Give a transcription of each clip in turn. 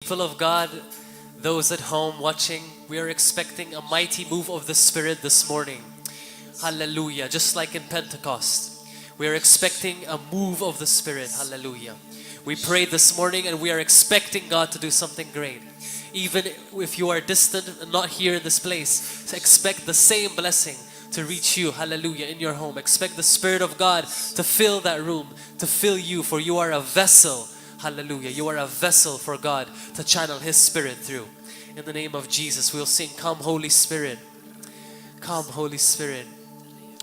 People of God, those at home watching, we are expecting a mighty move of the Spirit this morning. Hallelujah. Just like in Pentecost, we are expecting a move of the Spirit. Hallelujah. We prayed this morning and we are expecting God to do something great. Even if you are distant and not here in this place, expect the same blessing to reach you. Hallelujah. In your home. Expect the Spirit of God to fill that room, to fill you, for you are a vessel. Hallelujah. You are a vessel for God to channel His Spirit through. In the name of Jesus, we'll sing, Come Holy Spirit. Come Holy Spirit.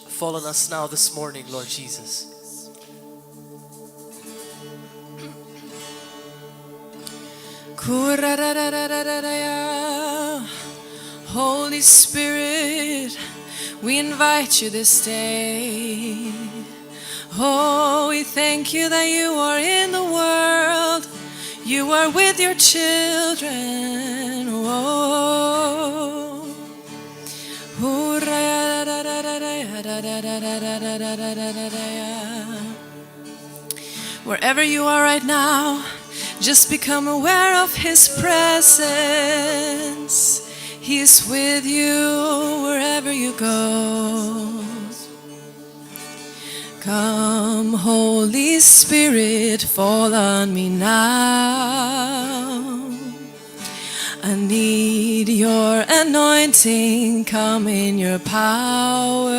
Fall on us now this morning, Lord Jesus. Holy Spirit, we invite you this day. Oh, we thank you that you are in the world. You are with your children. Oh, wherever you are right now, just become aware of His presence. He is with you wherever you go. Come, Holy Spirit, fall on me now. I need your anointing, come in your power.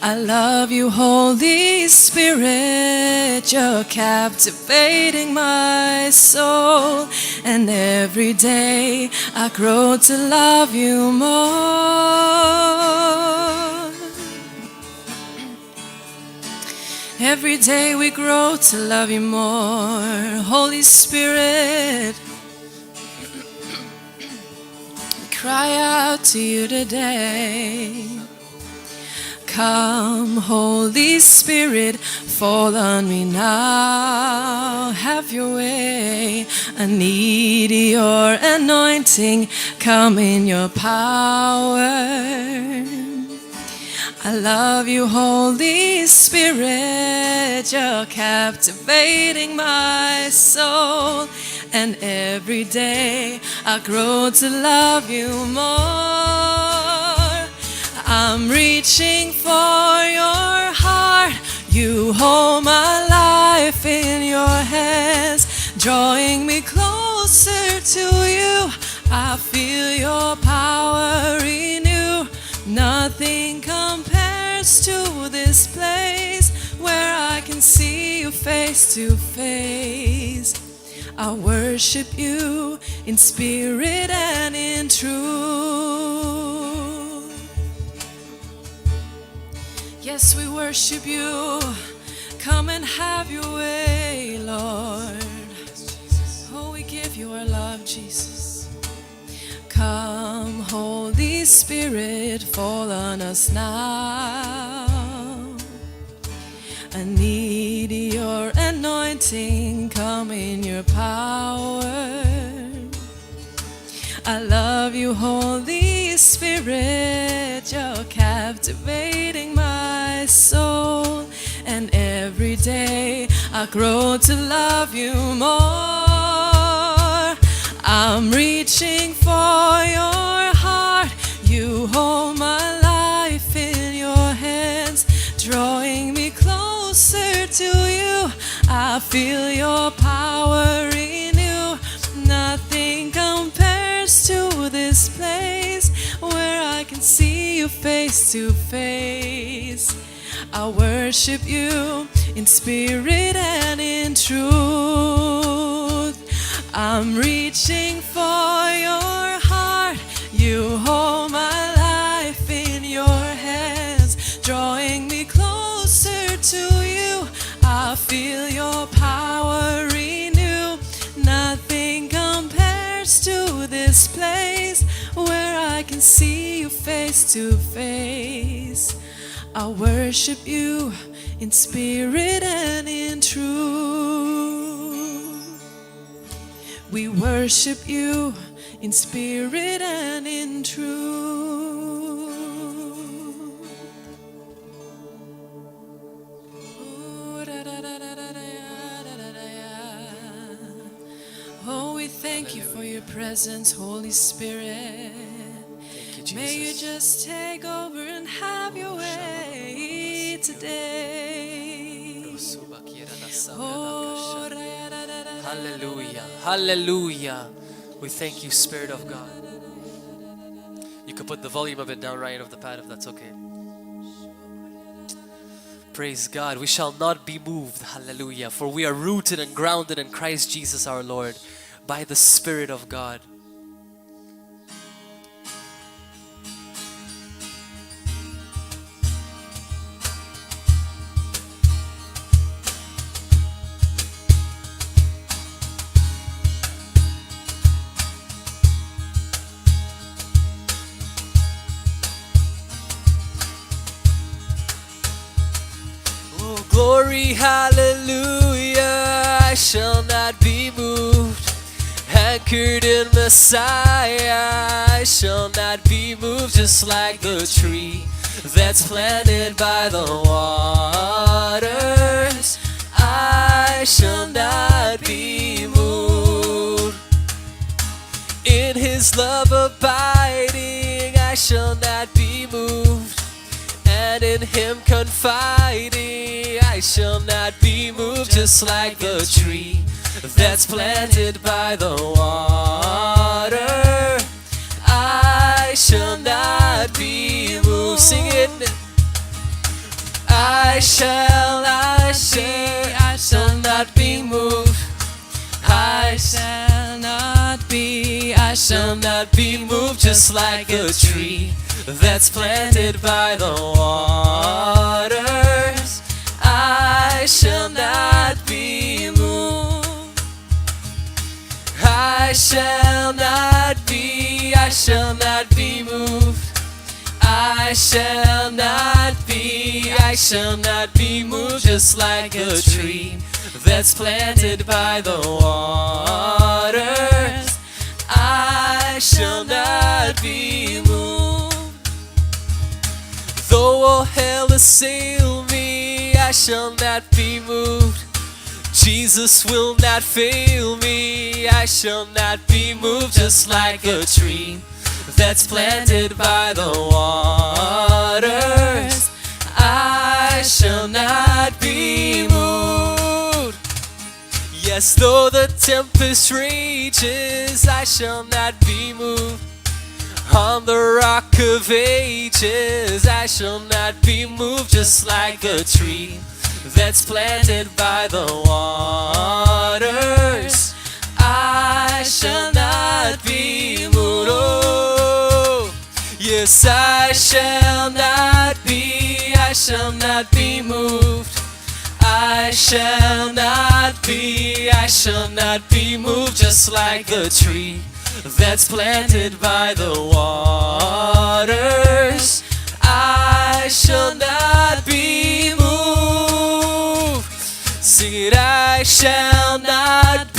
I love you, Holy Spirit, you're captivating my soul. And every day I grow to love you more. Every day we grow to love you more. Holy Spirit, we cry out to you today. Come, Holy Spirit, fall on me now. Have your way. I need your anointing. Come in your power. I love you, Holy Spirit. You're captivating my soul. And every day I grow to love you more. I'm reaching for your heart. You hold my life in your hands, drawing me closer to you. I feel your power renew. Nothing compares to this place where I can see you face to face. I worship you in spirit and in truth. Yes, we worship you. Come and have your way, Lord. Oh, we give you our love, Jesus. Come, Holy Spirit, fall on us now. I need your anointing, come in your power. I love you, Holy Spirit, you're captivating my soul. And every day I grow to love you more. I'm reaching for your heart. You hold my life in your hands, drawing me closer to you. I feel your power renew. Nothing compares to this place where I can see you face to face. I worship you in spirit and in truth. I'm reaching for your heart. You hold my life in your hands, drawing me closer to you. I feel your power renew. Nothing compares to this place where I can see you face to face. I worship you in spirit and in truth. We worship you in spirit and in truth. thank you for your presence, Holy Spirit. Thank you, May you Jesus. just take over and have your way today. Oh, Hallelujah. Hallelujah. We thank you, Spirit of God. You could put the volume of it down, Ryan, of the pad, if that's okay. Praise God. We shall not be moved. Hallelujah. For we are rooted and grounded in Christ Jesus our Lord by the Spirit of God. Glory, hallelujah, I shall not be moved. Anchored in Messiah, I shall not be moved. Just like the tree that's planted by the waters, I shall not be moved. In His love abiding, I shall not be moved. And in Him confiding, I shall not be moved. Just like the tree that's planted by the water, I shall not be moved. Sing it. I shall not be moved. I shall not be moved. Just like a tree that's planted by the waters, I shall not be moved. I shall not be moved. I shall not be moved. Just like a tree that's planted by the waters, I shall not be moved. Though all hell assail me, I shall not be moved. Jesus will not fail me, I shall not be moved. Just like a tree that's planted by the waters, I shall not be moved. Yes, though the tempest rages, I shall not be moved. On the rock of ages, I shall not be moved. Just like a tree that's planted by the waters, I shall not be moved. Oh, yes, I shall not be moved. I shall not be moved. Just like a tree that's planted by the waters, I shall not be moved. Sing it. I shall not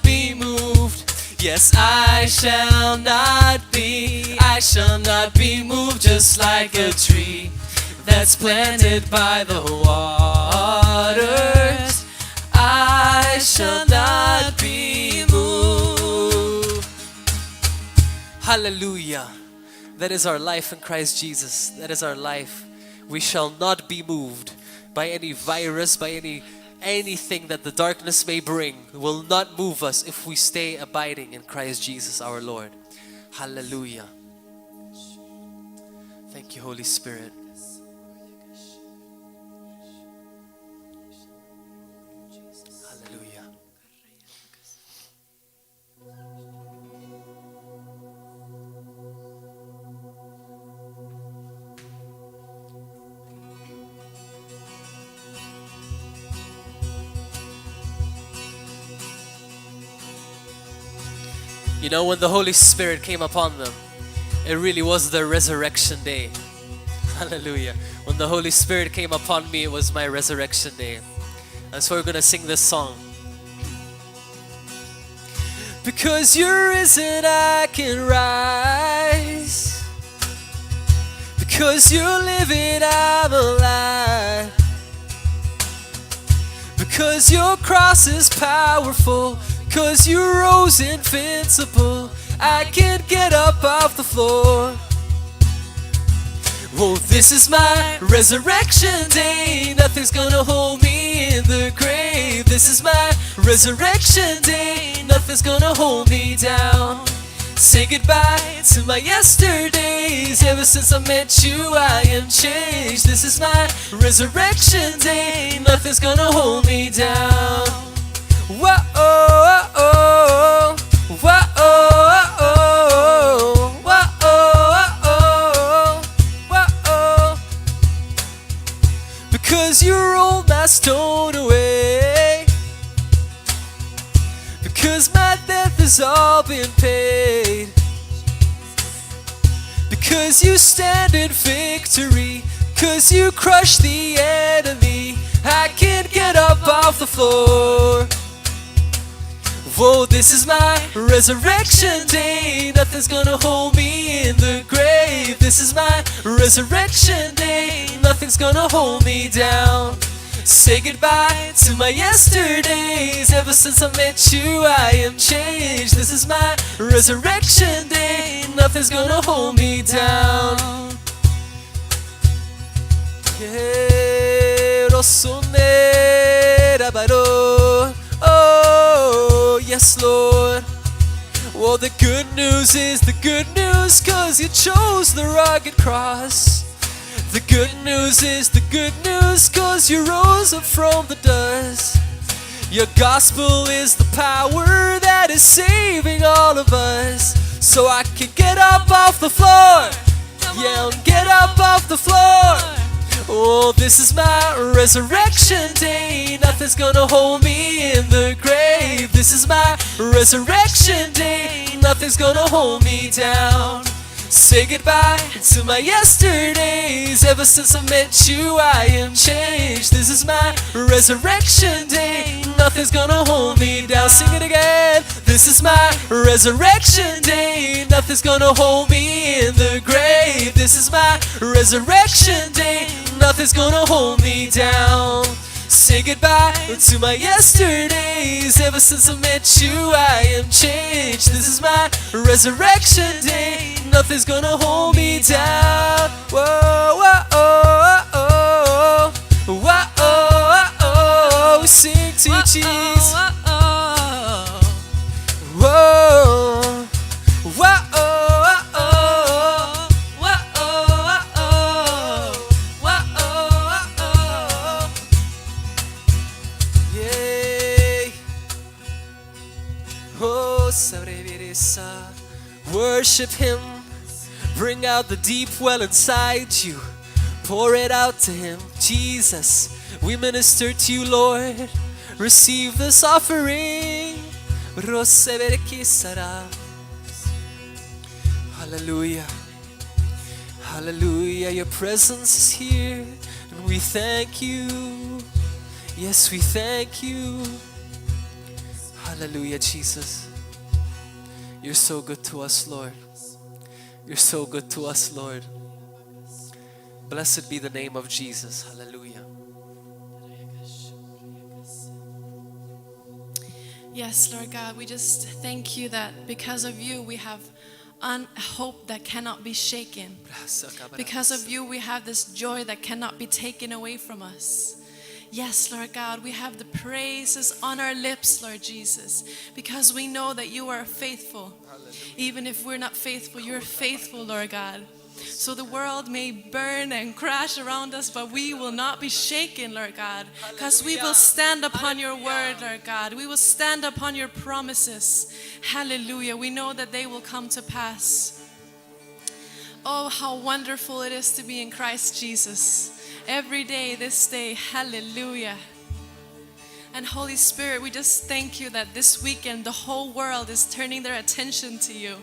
be moved. Yes, I shall not be moved. Just like a tree that's planted by the waters, I shall not be moved. Hallelujah. That is our life in Christ Jesus. That is our life. We shall not be moved by any virus, by anything that the darkness may bring. It will not move us if we stay abiding in Christ Jesus our Lord. Hallelujah. Thank you, Holy Spirit. Hallelujah. You know, when the Holy Spirit came upon them, it really was their resurrection day. Hallelujah. When the Holy Spirit came upon me, it was my resurrection day. And so we're going to sing this song. Because you're risen, I can rise. Because you're living, I'm alive. Because your cross is powerful. 'cause you rose invincible. I can't get up off the floor. Oh, this is my resurrection day. Nothing's gonna hold me in the grave. This is my resurrection day. Nothing's gonna hold me down. Say goodbye to my yesterdays. Ever since I met you, I am changed. This is my resurrection day. Nothing's gonna hold me down. Whoa, oh, oh, whoa, oh, oh, whoa, oh, whoa, oh. Because you rolled my stone away. Because my death has all been paid. Because you stand in victory. 'Cause you crushed the enemy. I can't get up off the floor. Whoa, this is my resurrection day. Nothing's gonna hold me in the grave. This is my resurrection day. Nothing's gonna hold me down. Say goodbye to my yesterdays. Ever since I met you, I am changed. This is my resurrection day. Nothing's gonna hold me down. Oh, yes, Lord. Well, the good news is the good news, 'cause you chose the rugged cross. The good news is the good news, 'cause you rose up from the dust. Your gospel is the power that is saving all of us. So I can get up off the floor. Yeah, get up off the floor. Oh, this is my resurrection day. Nothing's gonna hold me in the grave. This is my resurrection day. Nothing's gonna hold me down. Say goodbye to my yesterdays. Ever since I met you, I am changed. This is my resurrection day. Nothing's gonna hold me down. Sing it again. This is my resurrection day. Nothing's gonna hold me in the grave. This is my resurrection day. Nothing's gonna hold me down. Say goodbye to my yesterdays. Ever since I met you, I am changed. This is my resurrection day. Nothing's gonna hold me down. Whoa, whoa, oh, oh, oh, whoa, oh, oh, oh. Sing to you, Jesus. Whoa, whoa, oh, oh, whoa, oh, oh, yeah. Oh, worship Him. Bring out the deep well inside you. Pour it out to Him. Jesus, we minister to you, Lord. Receive this offering. Hallelujah. Hallelujah. Your presence is here. And we thank you. Yes, we thank you. Hallelujah, Jesus. You're so good to us, Lord. You're so good to us, Lord. Blessed be the name of Jesus. Hallelujah. Yes, Lord God, we just thank you that because of you we have hope that cannot be shaken. Because of you we have this joy that cannot be taken away from us. Yes, Lord God, we have the praises on our lips, Lord Jesus, because we know that you are faithful. Even if we're not faithful, you're faithful, Lord God. So the world may burn and crash around us, but we will not be shaken, Lord God, because we will stand upon your word, Lord God. We will stand upon your promises. Hallelujah. We know that they will come to pass. Oh, how wonderful it is to be in Christ Jesus. Every day, this day, hallelujah. And Holy Spirit, we just thank you that this weekend the whole world is turning their attention to you.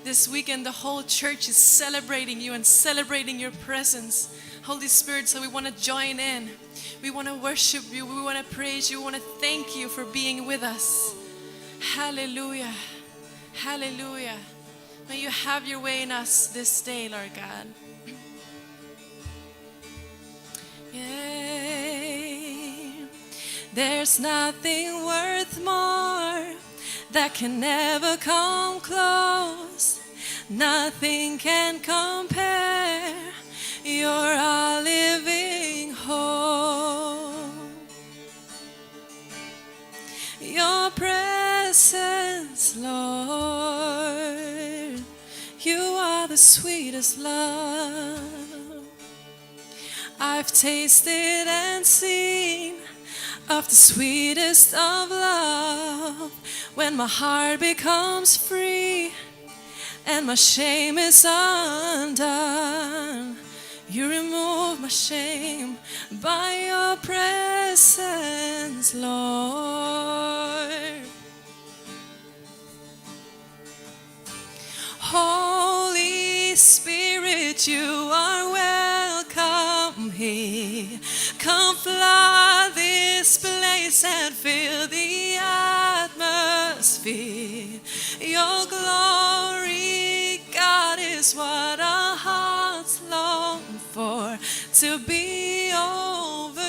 This weekend the whole church is celebrating you and celebrating your presence, Holy Spirit. So we want to join in. We want to worship you. We want to praise you. We want to thank you for being with us. Hallelujah. Hallelujah. May you have your way in us this day, Lord God. Yay. There's nothing worth more that can never come close. Nothing can compare. You're our living hope. Your presence, Lord, you are the sweetest love. I've tasted and seen of the sweetest of love, when my heart becomes free and my shame is undone. You remove my shame by your presence, Lord. Holy Spirit, you are welcome here. Come flood this place and fill the atmosphere. Your glory, God, is what our hearts long for, to be overcome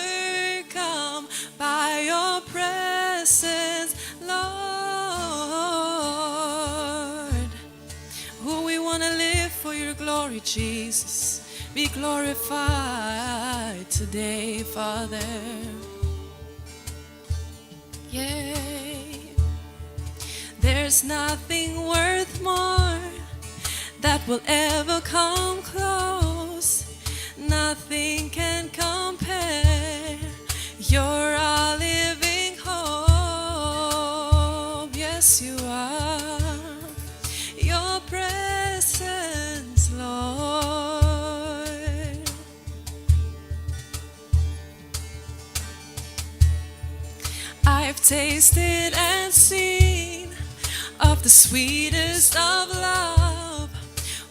by your presence, Lord. Oh, we want to live for your glory, Jesus. Be glorified today, Father. Yay. There's nothing worth more that will ever come close. Nothing can compare. You're our living hope. Yes, you are. Your presence, Lord. I've tasted and seen of the sweetest of love,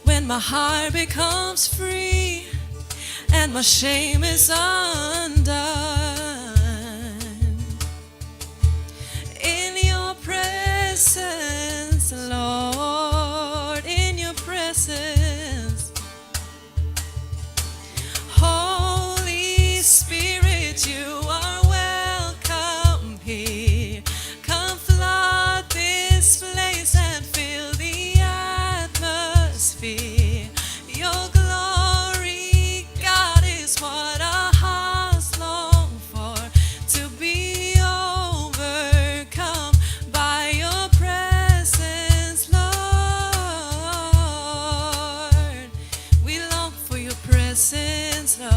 when my heart becomes free and my shame is undone. In your presence, Lord, in your presence. Holy Spirit, you are welcome here. Come flood this place and fill the atmosphere. Your glory, God, is what our hearts long for, to be overcome by your presence, Lord. We long for your presence, Lord.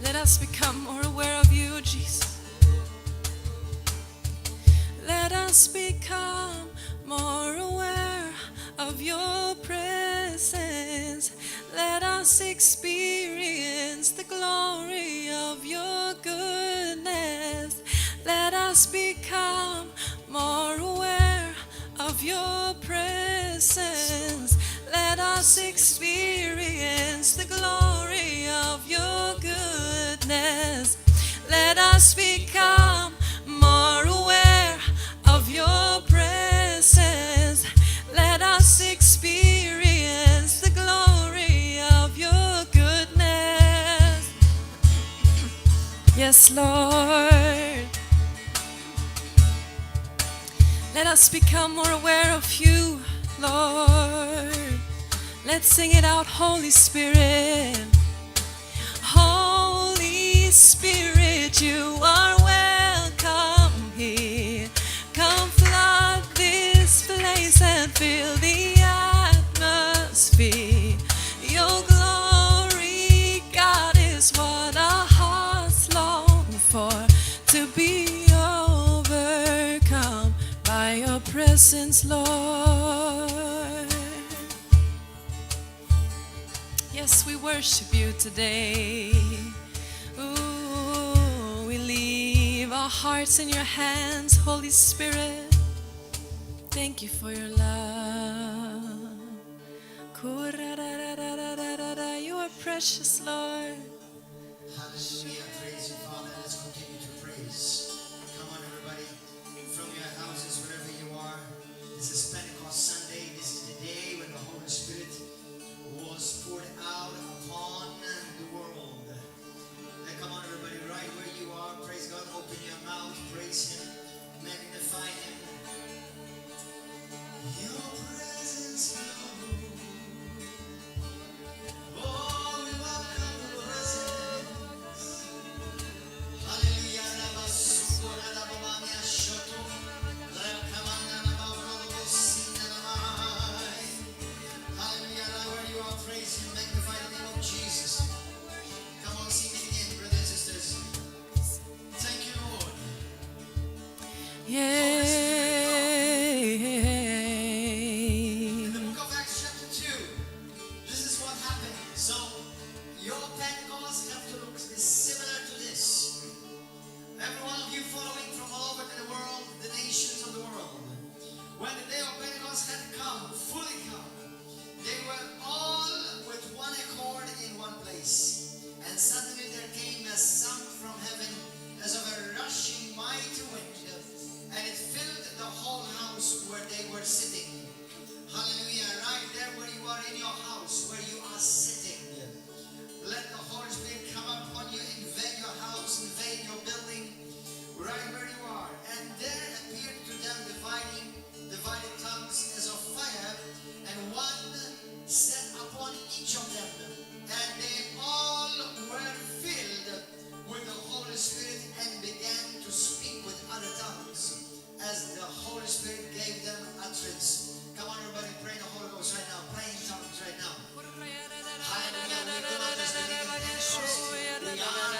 Let us become more aware of you, Jesus. Let us become more aware of your presence. Let us experience the glory of your goodness. Let us become more aware of your presence. Let us experience the glory of your goodness. Let us become more aware of your presence. Let us experience the glory of your goodness. Yes, Lord. Let us become more aware of you, Lord. Let's sing it out, Holy Spirit. Holy Spirit, you are welcome here. Come flood this place and fill the atmosphere. Your glory, God, is what our hearts long for, to be overcome by your presence, Lord. Yes, we worship you today. Ooh, we leave our hearts in your hands, Holy Spirit. Thank you for your love. You are precious, Lord. Hallelujah. Praise you, Father. Let's continue to praise. Come on, everybody. From your houses, wherever you are. This is Pentecost Sunday. This is the day when the Holy Spirit was poured out upon the world. Come on, everybody, right where you are. Praise God. Open your mouth. Praise Him. In the book of Acts chapter 2, this is what happened. So, your Pentecost have to look similar to this. Every one of you following from all over the world, the nations of the world. When the day of Pentecost had come, fully come, they were all with one accord in one place. And suddenly there came a sound from heaven as of a rushing mighty wind, and it filled the whole house where they were sitting. Hallelujah. Right there where you are in your house, where you are sitting. Let the Holy Spirit come upon you, invade your house, invade your building, right where you are. And there appeared to them divided tongues as of fire, and one sat upon each of them. And they all were filled with the Holy Spirit and began to speak with other tongues as the Holy Spirit gave them utterance. Come on, everybody, pray in the Holy Ghost right now. Pray in tongues right now. Hallelujah. We do not just believe in Pentecost. We are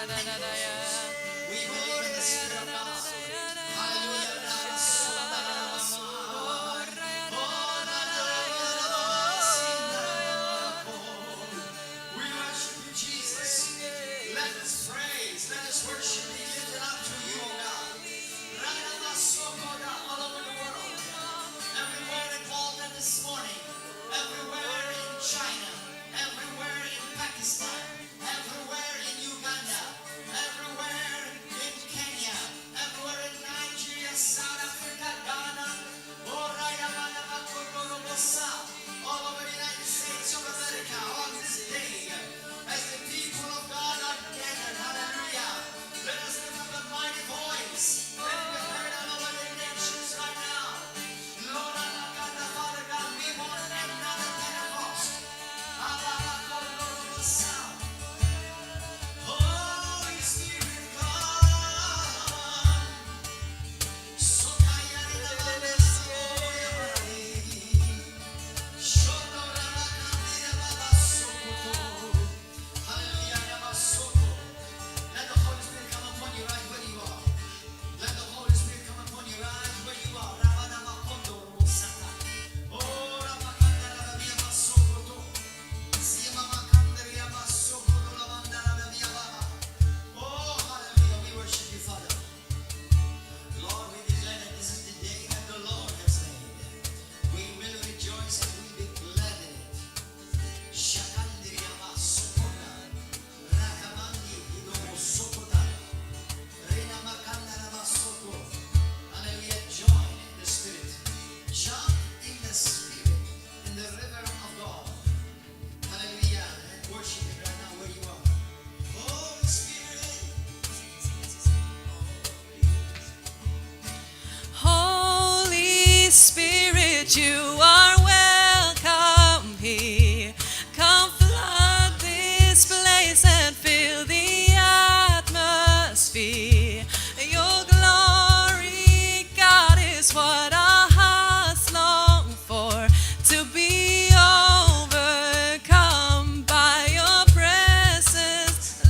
Pentecostals. We believe in the Spirit of God. Hallelujah. We worship you, Jesus. Let us praise. Let us worship be lifted up to you, O God. All over the world. Everywhere in Malta this morning. Everywhere in China. Everywhere in Pakistan. Everywhere in Uganda. Everywhere in Kenya. Everywhere in Nigeria, South Africa, Ghana. All over the United States of America on this day. As the people of God are gathered. Hallelujah. Let us lift up a mighty voice. Let it be heard all over the nations right now. Lord, Father God, we want another Pentecost. Holy Spirit, come. Let the Holy Spirit come upon you right where you are. Let the Holy Spirit come upon you right where you are. Oh, hallelujah. We worship you, Father. Lord, we declare that this is the day that the Lord has made. We will rejoice and we be glad in it. Shakandriya Masokota, Rakamandi, Idomo Sokota, Rena Makandara Masoko. Hallelujah. Join in the Spirit. Jump in the Spirit, in the river of God. Hallelujah. And worship Him right now where you are. Holy Spirit. Holy Spirit, you are welcome here. Come flood this place and fill the atmosphere. Your glory, God, is what our hearts long for. To be overcome by your presence,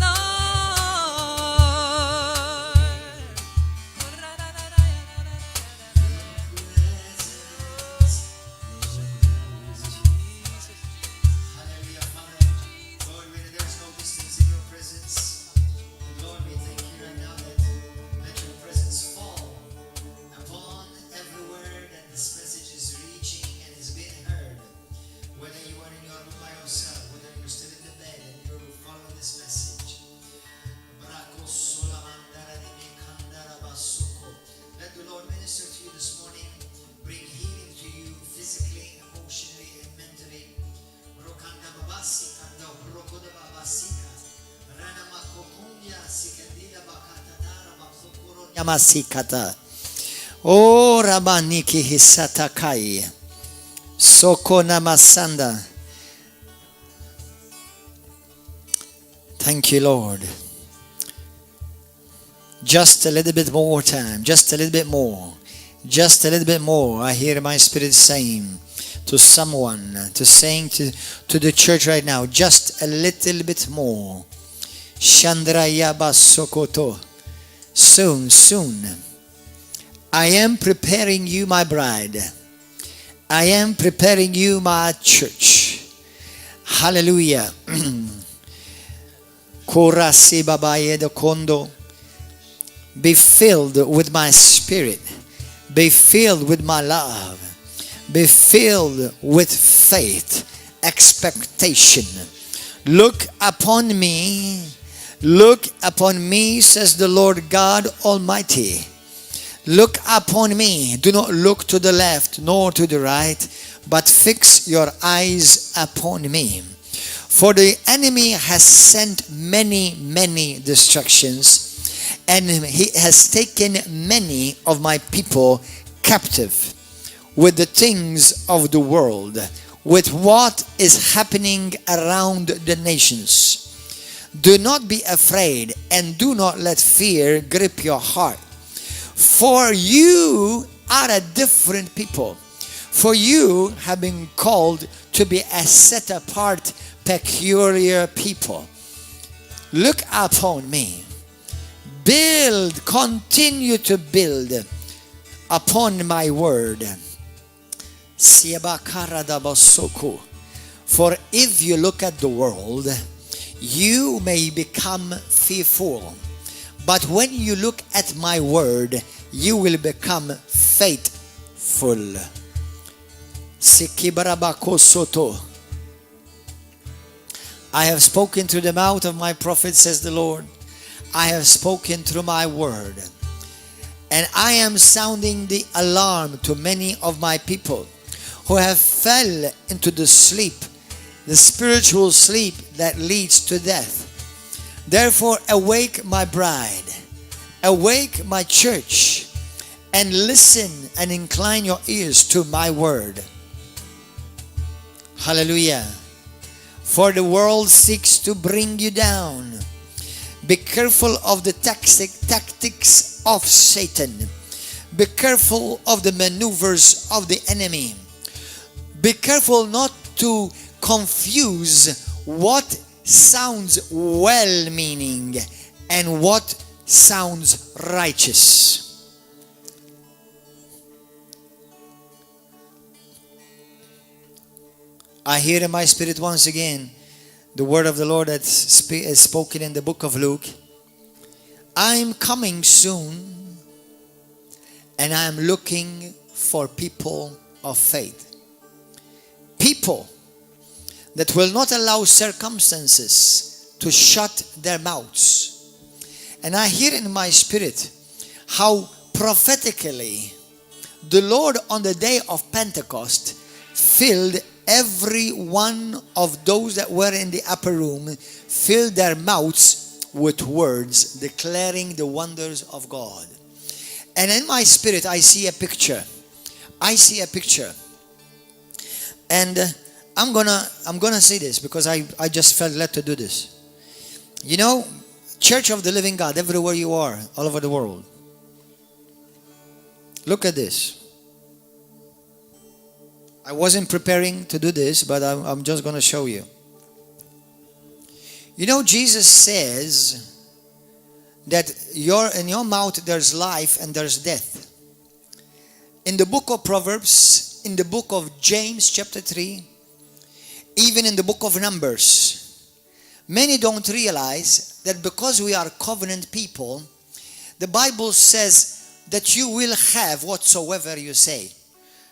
Hallelujah, Father. Lord, there's no distance in your presence. Lord, we thank you right now that let your presence fall upon everywhere that this message is reaching and is being heard. Whether you are in your room by yourself, whether you're still in the bed and you're following this message. Let the Lord minister to you this morning, bring healing to you physically, emotionally, and mentally. Rokanda babasi kanda rokoda babasika. Rana makokunya sikandila bakatadara bakokoro yamasikata. O rabaniki hisatakai. Soko namasanda. Thank you, Lord. Just a little bit more time. Just a little bit more. Just a little bit more. I hear my spirit saying to someone, saying to the church right now, just a little bit more. Chandrayaba Sokoto. Soon. I am preparing you, my bride. I am preparing you, my church. Hallelujah. Be filled with my spirit. Be filled with my love. Be filled with faith, expectation. Look upon me. Look upon me, says the Lord God Almighty. Look upon me. Do not look to the left nor to the right, but fix your eyes upon me. For the enemy has sent many, many destructions, and he has taken many of my people captive with the things of the world, with what is happening around the nations. Do not be afraid, and do not let fear grip your heart. For you are a different people. For you have been called to be a set apart, peculiar people. Look upon me. Build, continue to build upon my word. For if you look at the world, you may become fearful. But when you look at my word, you will become faithful. I have spoken through the mouth of my prophet, says the Lord. I have spoken through my word. And I am sounding the alarm to many of my people who have fell into the sleep, the spiritual sleep that leads to death. Therefore, awake, my bride, awake, my church, and listen and incline your ears to my word. Hallelujah. For the world seeks to bring you down. Be careful of the tactics of Satan. Be careful of the maneuvers of the enemy. Be careful not to confuse what sounds well-meaning and what sounds righteous. I hear in my spirit once again the word of the Lord that is spoken in the book of Luke. I'm coming soon, and I'm looking for people of faith. People that will not allow circumstances to shut their mouths. And I hear in my spirit how prophetically the Lord on the day of Pentecost filled every one of those that were in the upper room, filled their mouths with words declaring the wonders of God. And in my spirit I see a picture. I see a picture. And I'm gonna say this because I just felt led to do this. You know, Church of the Living God, everywhere you are, all over the world. Look at this. I wasn't preparing to do this, but I'm just going to show you. You know, Jesus says that in your mouth there's life and there's death. In the book of Proverbs, in the book of James chapter 3, even in the book of Numbers, many don't realize that because we are covenant people, the Bible says that you will have whatsoever you say.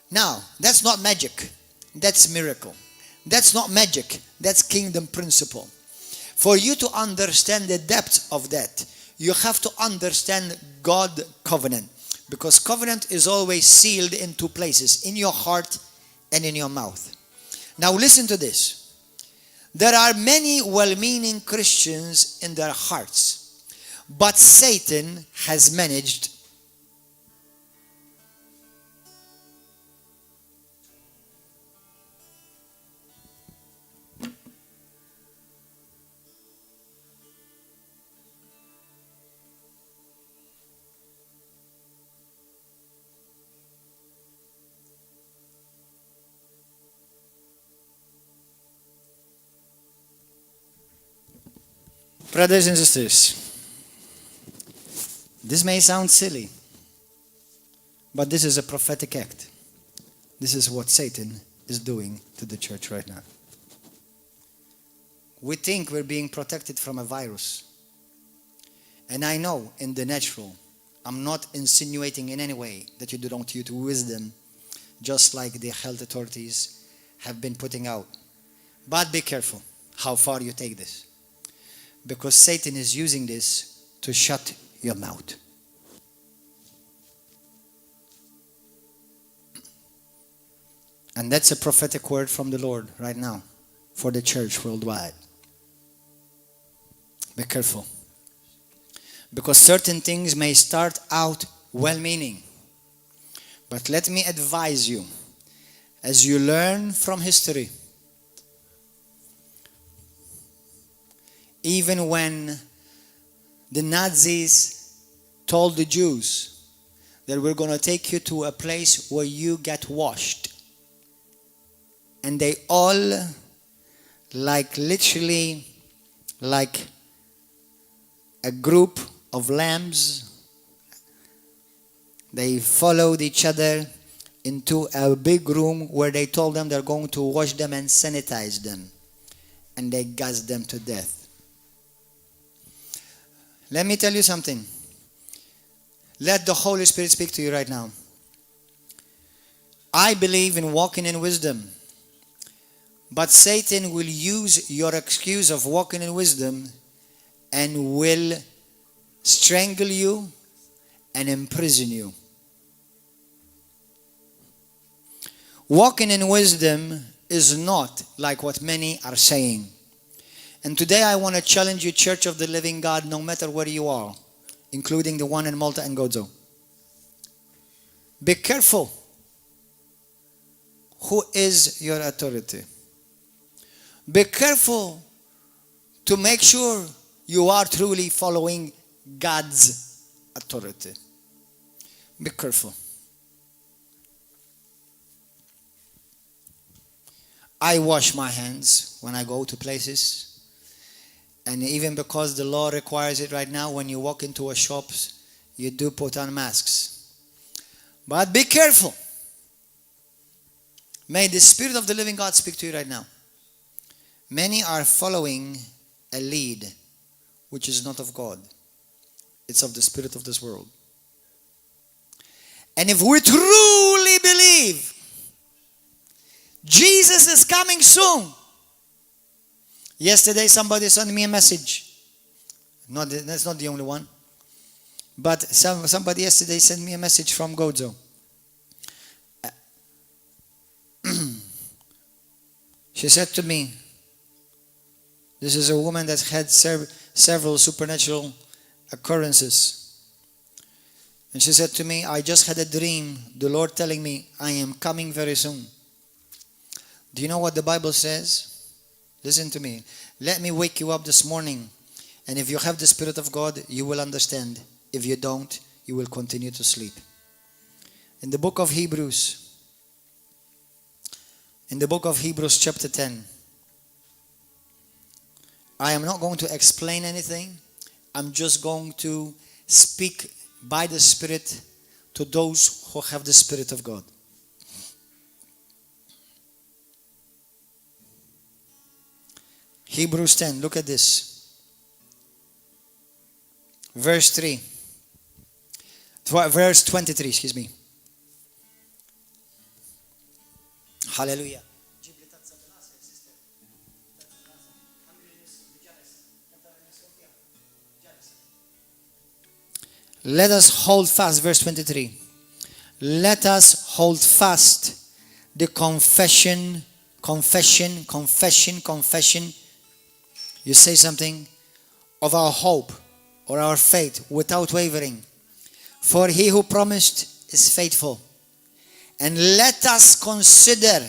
Now, that's not magic. That's miracle. That's not magic. That's kingdom principle. For you to understand the depth of that, you have to understand God covenant. Because covenant is always sealed in two places, in your heart and in your mouth. Now listen to this. There are many well-meaning Christians in their hearts, but Satan has managed Brothers and sisters, this may sound silly, But this is a prophetic act. This is what Satan is doing to the church right now. We think we're being protected from a virus. And I know in the natural, I'm not insinuating in any way that you don't use wisdom, just like the health authorities have been putting out. But be careful how far you take this. Because Satan is using this to shut your mouth. And that's a prophetic word from the Lord right now for the church worldwide. Be careful. Because certain things may start out well-meaning. But let me advise you, as you learn from history, even when the Nazis told the Jews that we're going to take you to a place where you get washed, and they all, literally, like a group of lambs, they followed each other into a big room where they told them they're going to wash them and sanitize them. And they gassed them to death. Let me tell you something. Let the Holy Spirit speak to you right now. I believe in walking in wisdom. But Satan will use your excuse of walking in wisdom and will strangle you and imprison you. Walking in wisdom is not like what many are saying. And today I want to challenge you, Church of the Living God, no matter where you are, including the one in Malta and Gozo. Be careful. Who is your authority? Be careful to make sure you are truly following God's authority. Be careful. I wash my hands when I go to places. And even because the law requires it right now, when you walk into a shop, you do put on masks. But be careful. May the Spirit of the living God speak to you right now. Many are following a lead which is not of God. It's of the spirit of this world. And if we truly believe Jesus is coming soon. Yesterday somebody sent me a message. That's not the only one. But somebody yesterday sent me a message from Gozo. She said to me, this is a woman that had several supernatural occurrences. And she said to me, I just had a dream, the Lord telling me, I am coming very soon. Do you know what the Bible says? Listen to me. Let me wake you up this morning. And if you have the Spirit of God, you will understand. If you don't, you will continue to sleep. In the book of Hebrews chapter 10, I am not going to explain anything. I'm just going to speak by the Spirit to those who have the Spirit of God. Hebrews 10, look at this. Verse 23, excuse me. Hallelujah. Let us hold fast, verse 23. Let us hold fast the confession. You say something of our hope or our faith without wavering. For he who promised is faithful. And let us consider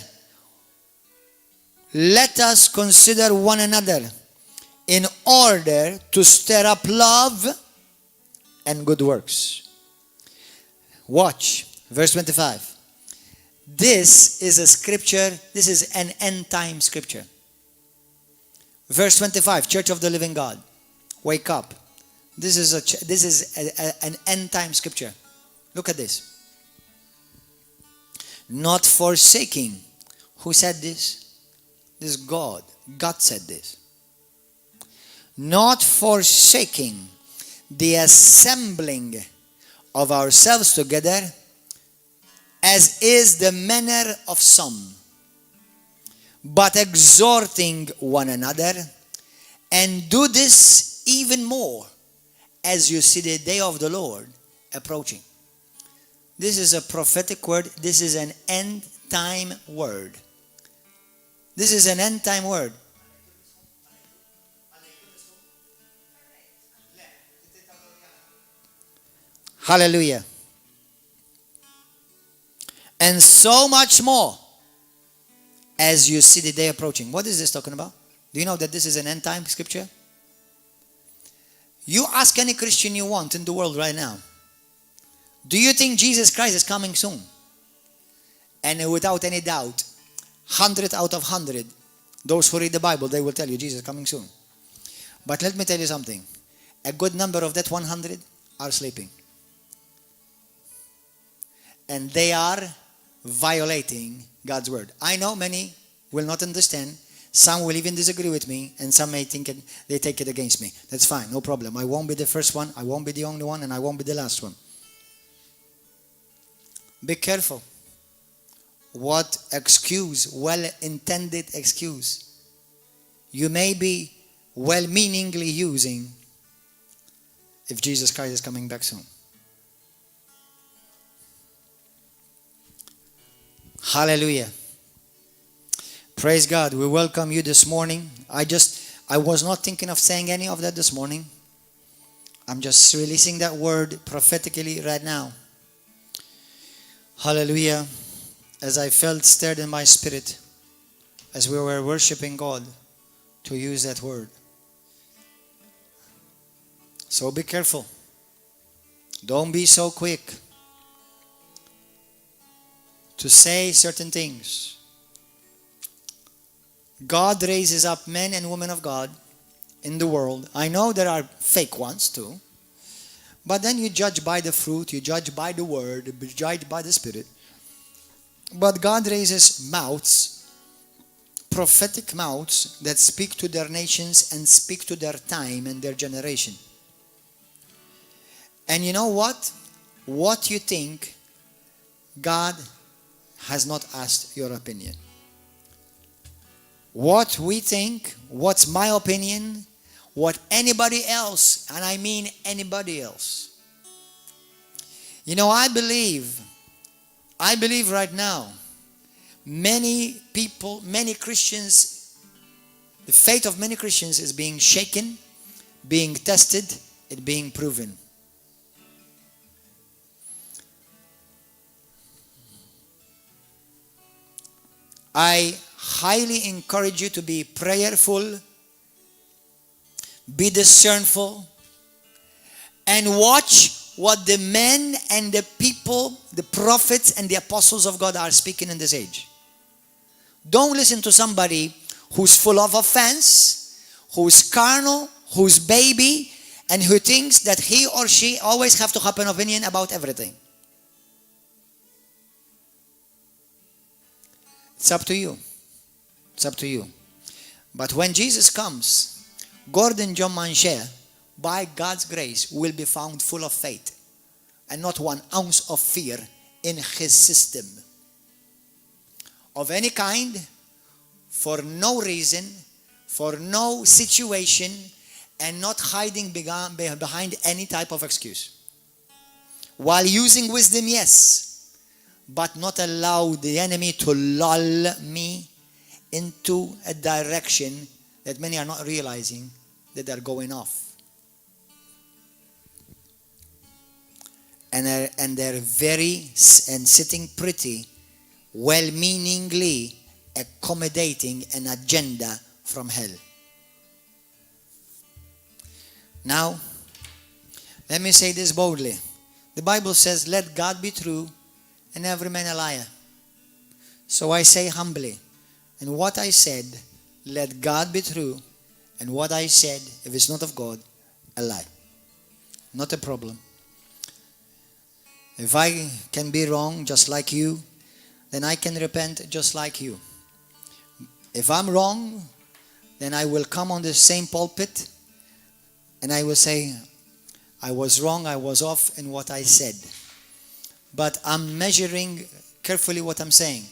one another in order to stir up love and good works. Watch, verse 25. This is a scripture, this is an end time scripture. Verse 25, Church of the Living God, wake up. This is an end time scripture. Look at this. Not forsaking. Who said this? This is God. God said this. Not forsaking the assembling of ourselves together, as is the manner of some, but exhorting one another, and do this even more as you see the day of the Lord approaching. This is a prophetic word. This is an end time word. This is an end time word. Hallelujah. And so much more as you see the day approaching. What is this talking about? Do you know that this is an end time scripture? You ask any Christian you want in the world right now, do you think Jesus Christ is coming soon? And without any doubt, 100 out of 100, those who read the Bible, they will tell you Jesus is coming soon. But let me tell you something. A good number of that 100 are sleeping. And they are violating God's word. I know many will not understand. Some will even disagree with me, and some may think they take it against me. That's fine, no problem. I won't be the first one, I won't be the only one, and I won't be the last one. Be careful what excuse, well-intended excuse, you may be well-meaningly using if Jesus Christ is coming back soon. Hallelujah. Praise God. We welcome you this morning. I was not thinking of saying any of that this morning. I'm just releasing that word prophetically right now. Hallelujah. As I felt stirred in my spirit as we were worshiping God to use that word. So be careful. Don't be so quick to say certain things. God raises up men and women of God in the world. I know there are fake ones too. But then you judge by the fruit, you judge by the word, you judge by the Spirit. But God raises mouths, prophetic mouths that speak to their nations and speak to their time and their generation. And you know what? What you think, God has not asked your opinion. What we think, what's my opinion, what anybody else, and I mean anybody else. You know, I believe right now, many people, many Christians, the faith of many Christians is being shaken, being tested, it being proven. I highly encourage you to be prayerful, be discernful, and watch what the men and the people, the prophets and the apostles of God are speaking in this age. Don't listen to somebody who's full of offense, who's carnal, who's baby, and who thinks that he or she always have to have an opinion about everything. It's up to you. It's up to you. But when Jesus comes, Gordon John Manche, by God's grace, will be found full of faith and not 1 ounce of fear in his system of any kind, for no reason, for no situation, and not hiding behind any type of excuse. While using wisdom, yes, but not allow the enemy to lull me into a direction that many are not realizing that they're going off. And they're very, and sitting pretty, well-meaningly accommodating an agenda from hell. Now, let me say this boldly. The Bible says, let God be true and every man a liar. So I say humbly, and what I said, let God be true, and what I said, if it's not of God, a lie. Not a problem. If I can be wrong, just like you, then I can repent just like you. If I'm wrong, then I will come on the same pulpit and I will say, I was wrong, I was off in what I said. But I'm measuring carefully what I'm saying.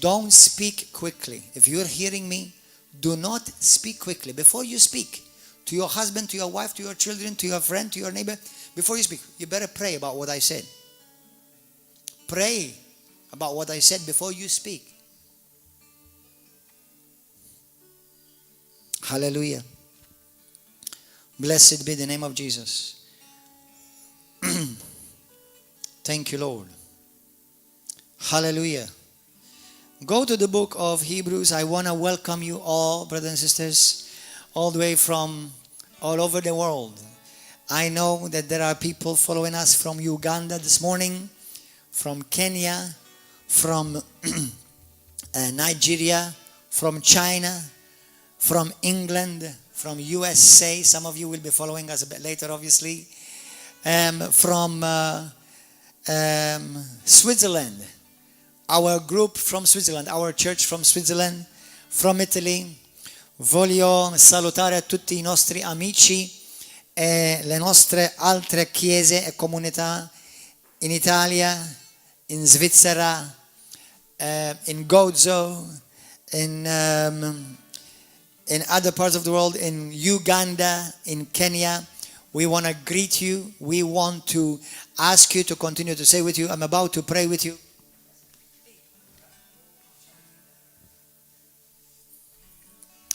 Don't speak quickly. If you're hearing me, do not speak quickly. Before you speak to your husband, to your wife, to your children, to your friend, to your neighbor, before you speak, you better pray about what I said. Pray about what I said before you speak. Hallelujah. Blessed be the name of Jesus. Thank you, Lord. Hallelujah. Go to the book of Hebrews. I want to welcome you all, brothers and sisters, all the way from all over the world. I know that there are people following us from Uganda this morning, from Kenya, from Nigeria, from China, from England, from USA. Some of you will be following us a bit later, obviously. From Switzerland. Our group from Switzerland, our church from Switzerland, from Italy. Voglio salutare tutti I nostri amici e le nostre altre chiese e comunità in Italia, in Svizzera, in Gozo, in other parts of the world, in Uganda, in Kenya. We want to greet you. We want to ask you to continue to stay with you. I'm about to pray with you.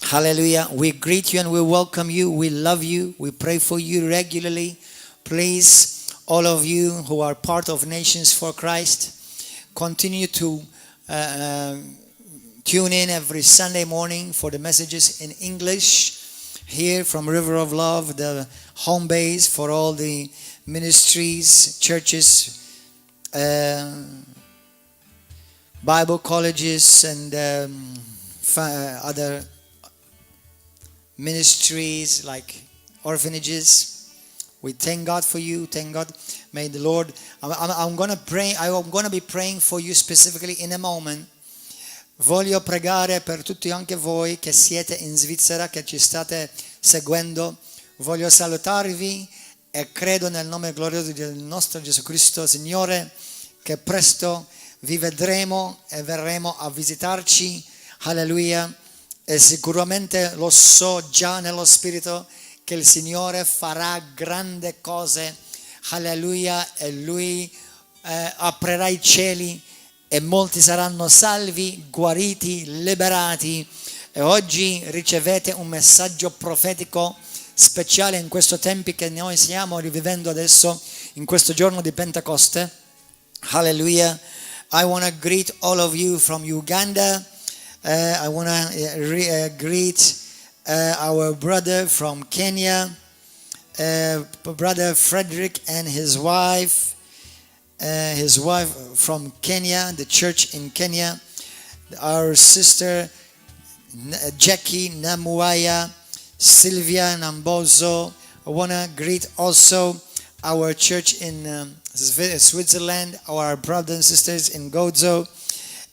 Hallelujah. We greet you and we welcome you. We love you. We pray for you regularly. Please, all of you who are part of Nations for Christ, continue to tune in every Sunday morning for the messages in English here from River of Love, the home base for all the ministries, churches, Bible colleges, and other ministries like orphanages. We thank God for you. Thank God. May the Lord. I'm going to pray. I'm going to be praying for you specifically in a moment. Voglio pregare per tutti anche voi che siete in Svizzera, che ci state seguendo. Voglio salutarvi e credo nel nome glorioso del nostro Gesù Cristo, Signore, che presto vi vedremo e verremo a visitarci. Alleluia. E sicuramente lo so già nello Spirito che il Signore farà grandi cose. Alleluia. E Lui aprirà i cieli e molti saranno salvi, guariti, liberati. E oggi ricevete un messaggio profetico speciale in questo tempo che noi stiamo rivivendo adesso, in questo giorno di Pentecoste. Hallelujah. I want to greet all of you from Uganda. I want to greet our brother from Kenya, brother Frederick and his wife from Kenya, the church in Kenya, our sister Jackie Namuaya, Sylvia Nambozo. I want to greet also our church in Switzerland, our brothers and sisters in Gozo,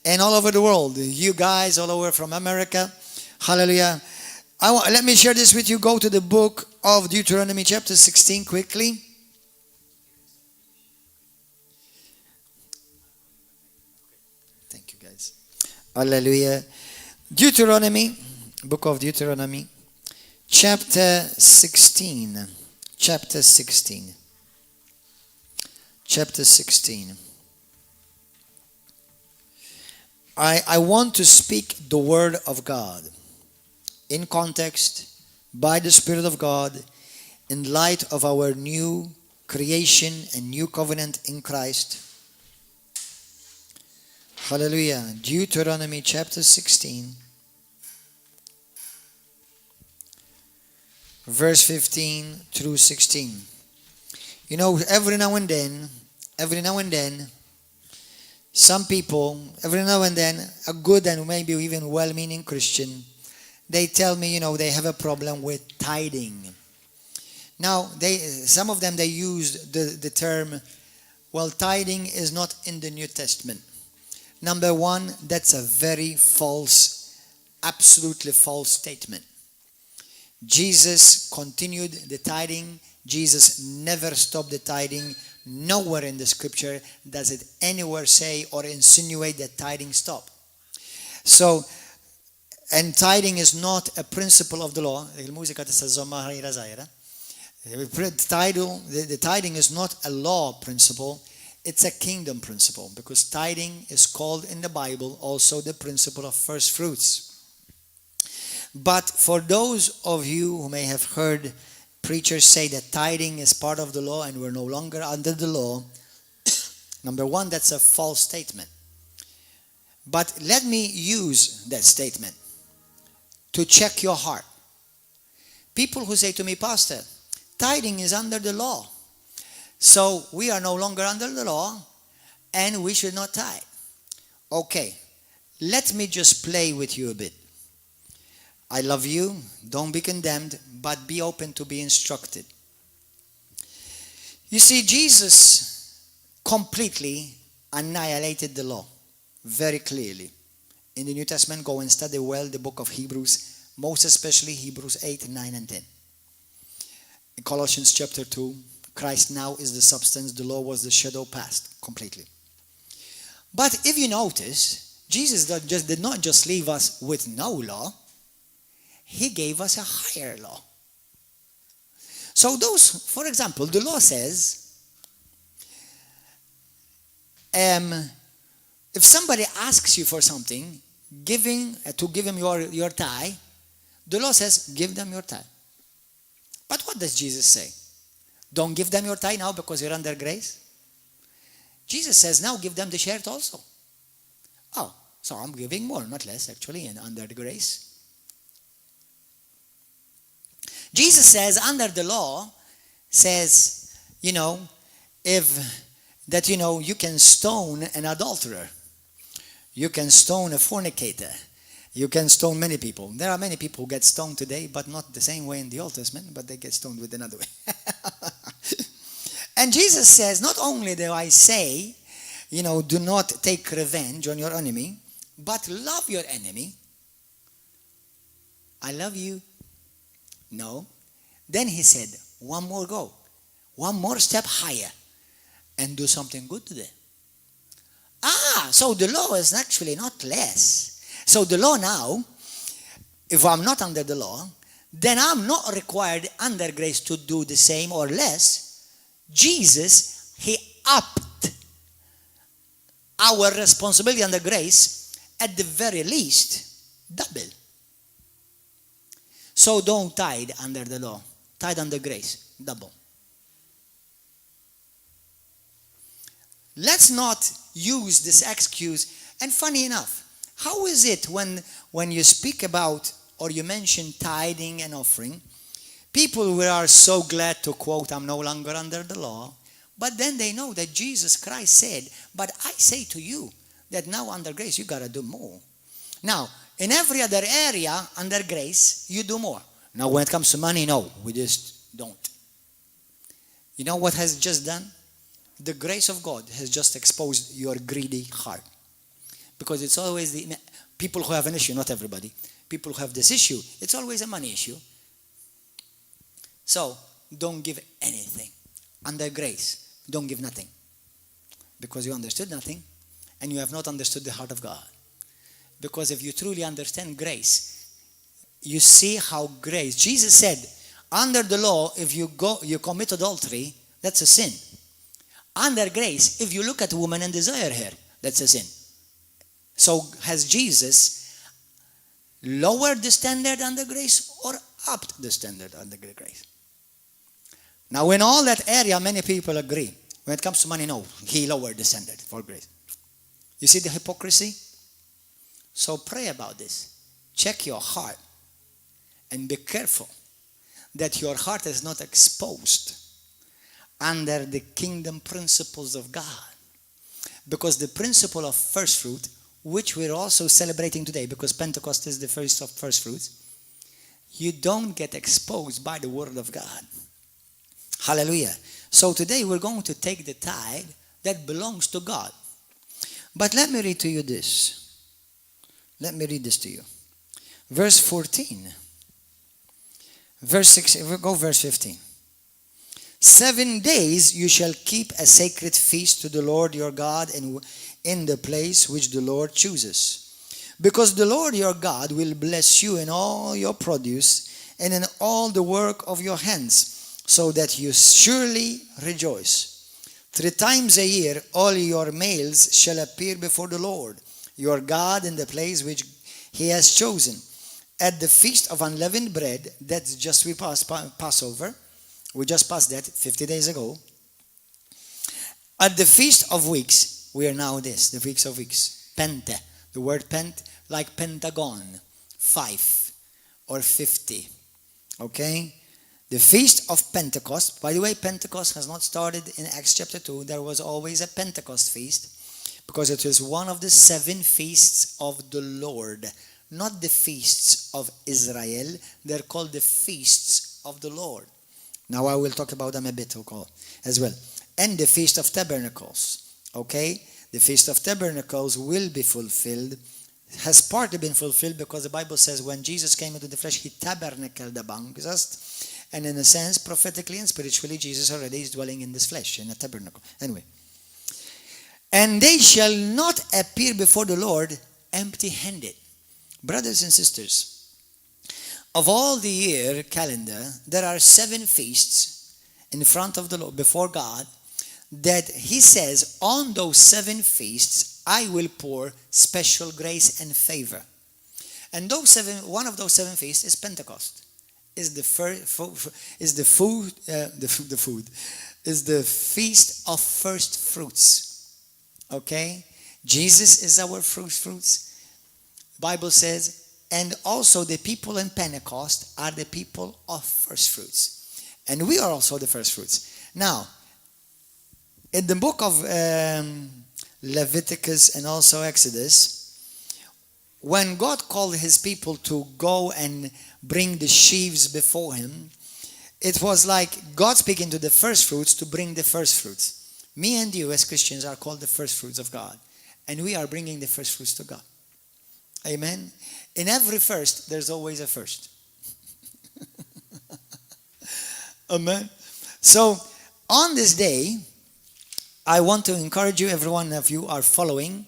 and all over the world. You guys all over from America. Hallelujah. Let me share this with you. Go to the book of Deuteronomy chapter 16 quickly. Thank you guys. Hallelujah. Deuteronomy, book of Deuteronomy, chapter 16. Chapter 16. Chapter 16. I want to speak the word of God in context, by the Spirit of God, in light of our new creation and new covenant in Christ. Hallelujah. Deuteronomy chapter 16, verse 15 through 16. You know, every now and then, some people, every now and then, a good and maybe even well-meaning Christian, they tell me, they have a problem with tithing. Now, some of them, they use the term, well, tithing is not in the New Testament. Number one, that's a very false, absolutely false statement. Jesus continued the tithing. Jesus never stopped the tithing. Nowhere in the scripture does it anywhere say or insinuate that tithing stopped. So, and tithing is not a principle of the law. The tithing is not a law principle. It's a kingdom principle, because tithing is called in the Bible also the principle of first fruits. But for those of you who may have heard preachers say that tithing is part of the law and we're no longer under the law, number one, that's a false statement. But let me use that statement to check your heart. People who say to me, Pastor, tithing is under the law, so we are no longer under the law and we should not tithe. Okay, let me just play with you a bit. I love you, don't be condemned, but be open to be instructed. You see, Jesus completely annihilated the law very clearly. In the New Testament, go and study well the book of Hebrews, most especially Hebrews 8, 9, and 10. In Colossians chapter 2, Christ now is the substance, the law was the shadow past completely. But if you notice, Jesus did not just leave us with no law, he gave us a higher law. So those, for example, the law says, if somebody asks you for something, to give him your tithe, the law says, give them your tithe. But what does Jesus say? Don't give them your tithe now because you're under grace. Jesus says, now give them the share also. Oh, so I'm giving more, not less actually, and under the grace. Jesus says, under the law, says, you can stone an adulterer. You can stone a fornicator. You can stone many people. There are many people who get stoned today, but not the same way in the Old Testament, but they get stoned with another way. And Jesus says, not only do I say, do not take revenge on your enemy, but love your enemy. I love you. No. Then he said, one more go. One more step higher. And do something good to them. So the law is actually not less. So the law now, if I'm not under the law, then I'm not required under grace to do the same or less. Jesus, he upped our responsibility under grace at the very least double. So don't tithe under the law. Tithe under grace, double. Let's not use this excuse. And funny enough, how is it when you speak about or you mention tithing and offering, people are so glad to quote, I'm no longer under the law, but then they know that Jesus Christ said, but I say to you that now under grace you got to do more. Now, in every other area under grace, you do more. Now, when it comes to money, no, we just don't. You know what has just done? The grace of God has just exposed your greedy heart. Because it's always the people who have an issue, not everybody. People who have this issue, it's always a money issue. So, don't give anything. Under grace, don't give nothing. Because you understood nothing, and you have not understood the heart of God. Because if you truly understand grace, you see how grace, Jesus said, under the law, if you commit adultery, that's a sin. Under grace, if you look at a woman and desire her, that's a sin. So has Jesus lowered the standard under grace or upped the standard under grace? Now in all that area, many people agree. When it comes to money, no, he lowered the standard for grace. You see the hypocrisy? So pray about this. Check your heart and be careful that your heart is not exposed under the kingdom principles of God. Because the principle of first fruit, which we're also celebrating today because Pentecost is the first of first fruits, you don't get exposed by the word of God. Hallelujah. So today we're going to take the tithe that belongs to God. But let me read to you this. Let me read this to you. Verse 14. Verse 6, go verse 15. 7 days you shall keep a sacred feast to the Lord your God in the place which the Lord chooses. Because the Lord your God will bless you in all your produce and in all the work of your hands, so that you surely rejoice. 3 times a year all your males shall appear before the Lord your God in the place which he has chosen. At the feast of unleavened bread, that's just we passed Passover. We just passed that 50 days ago. At the feast of weeks, we are now this, the weeks of weeks. Pente, the word pent, like pentagon, 5 or 50. Okay? The feast of Pentecost. By the way, Pentecost has not started in Acts chapter 2. There was always a Pentecost feast, because it was one of the 7 feasts of the Lord. Not the feasts of Israel. They're called the feasts of the Lord. Now I will talk about them a bit as well. And the Feast of Tabernacles. Okay? The Feast of Tabernacles will be fulfilled. Has partly been fulfilled because the Bible says when Jesus came into the flesh, he tabernacled amongst us. And in a sense, prophetically and spiritually, Jesus already is dwelling in this flesh, in a tabernacle. Anyway. And they shall not appear before the Lord empty-handed. Brothers and sisters, of all the year calendar, there are 7 feasts in front of the Lord, before God, that he says, on those 7 feasts, I will pour special grace and favor. And one of those 7 feasts is Pentecost. Is the feast of first fruits. Okay? Jesus is our first fruits. Bible says, and also the people in Pentecost are the people of first fruits. And we are also the first fruits. Now, in the book of Leviticus and also Exodus, when God called his people to go and bring the sheaves before him, it was like God speaking to the first fruits to bring the first fruits. Me and you as Christians are called the first fruits of God. And we are bringing the first fruits to God. Amen. In every first, there's always a first. Amen. So, on this day, I want to encourage you, every one of you are following.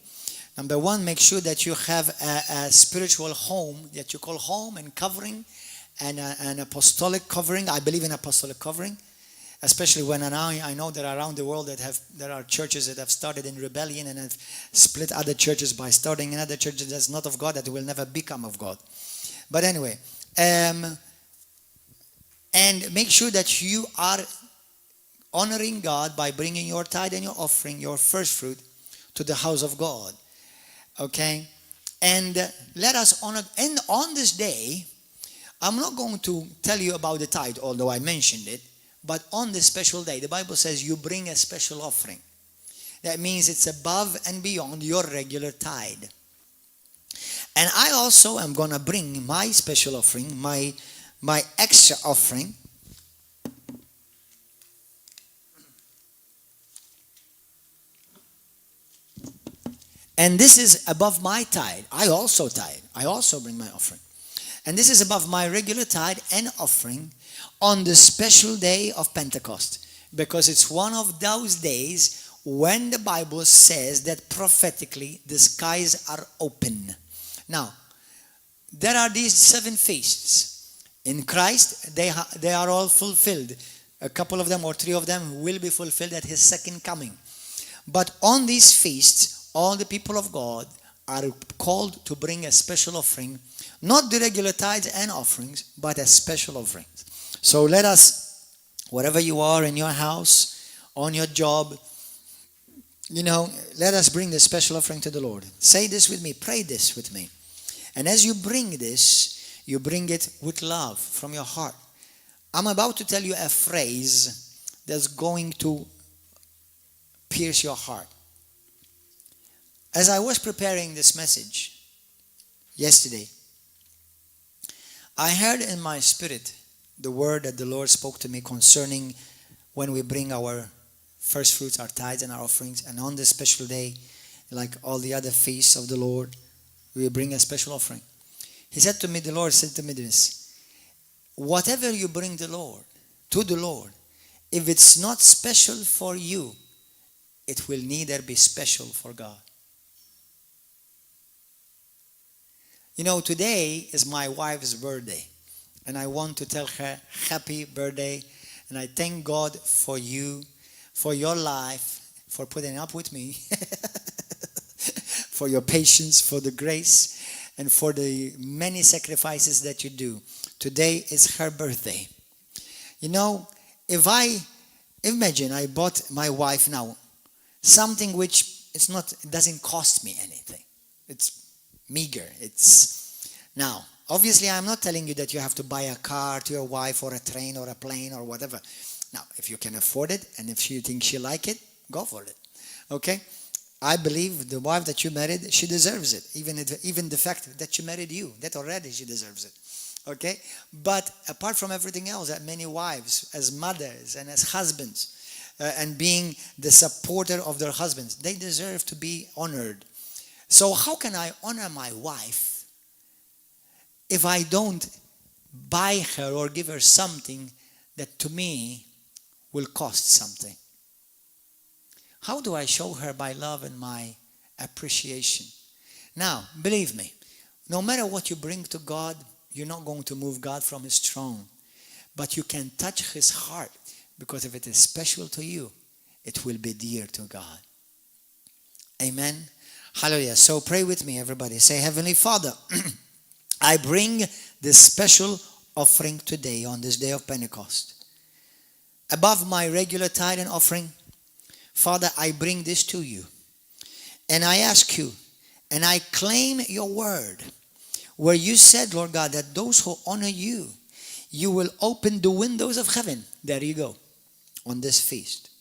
Number 1, make sure that you have a spiritual home that you call home, and covering, and an apostolic covering. I believe in apostolic covering. Especially when I know that around the world there are churches that have started in rebellion and have split other churches by starting another church that's not of God, that will never become of God. But anyway, and make sure that you are honoring God by bringing your tithe and your offering, your first fruit, to the house of God. Okay? And let us honor. And on this day, I'm not going to tell you about the tithe, although I mentioned it. But on this special day, the Bible says you bring a special offering. That means it's above and beyond your regular tithe. And I also am going to bring my special offering, my extra offering. And this is above my tithe. I also tithe. I also bring my offering. And this is above my regular tithe and offering on the special day of Pentecost, because it's one of those days when the Bible says that prophetically the skies are open. Now, there are these 7 feasts. In Christ, they are all fulfilled. A couple of them or 3 of them will be fulfilled at his second coming. But on these feasts, all the people of God are called to bring a special offering, not the regular tithes and offerings, but a special offering. So let us, wherever you are, in your house, on your job, let us bring this special offering to the Lord. Say this with me. Pray this with me. And as you bring this, you bring it with love from your heart. I'm about to tell you a phrase that's going to pierce your heart. As I was preparing this message yesterday, I heard in my spirit the word that the Lord spoke to me concerning when we bring our first fruits, our tithes and our offerings, and on this special day, like all the other feasts of the Lord, we bring a special offering. He said to me, the Lord said to me this, whatever you bring to the Lord, if it's not special for you, it will neither be special for God. You know, today is my wife's birthday, and I want to tell her happy birthday, and I thank God for you, for your life, for putting up with me, for your patience, for the grace, and for the many sacrifices that you do. Today is her birthday. You know, imagine I bought my wife now something which it doesn't cost me anything. It's meager. Now, obviously I'm not telling you that you have to buy a car to your wife or a train or a plane or whatever. Now, if you can afford it and if you think she like it, go for it. Okay? I believe the wife that you married, she deserves it. Even the fact that she married you, that already she deserves it. Okay? But apart from everything else, that many wives, as mothers and as husbands, and being the supporter of their husbands, they deserve to be honored. So how can I honor my wife if I don't buy her or give her something that to me will cost something? How do I show her my love and my appreciation? Now, believe me, no matter what you bring to God, you're not going to move God from His throne. But you can touch His heart, because if it is special to you, it will be dear to God. Amen. Hallelujah. So pray with me, everybody. Say, Heavenly Father, I bring this special offering today on this day of Pentecost. Above my regular tithe and offering, Father, I bring this to you. And I ask you, and I claim your word, where you said, Lord God, that those who honor you, you will open the windows of heaven. There you go, on this feast.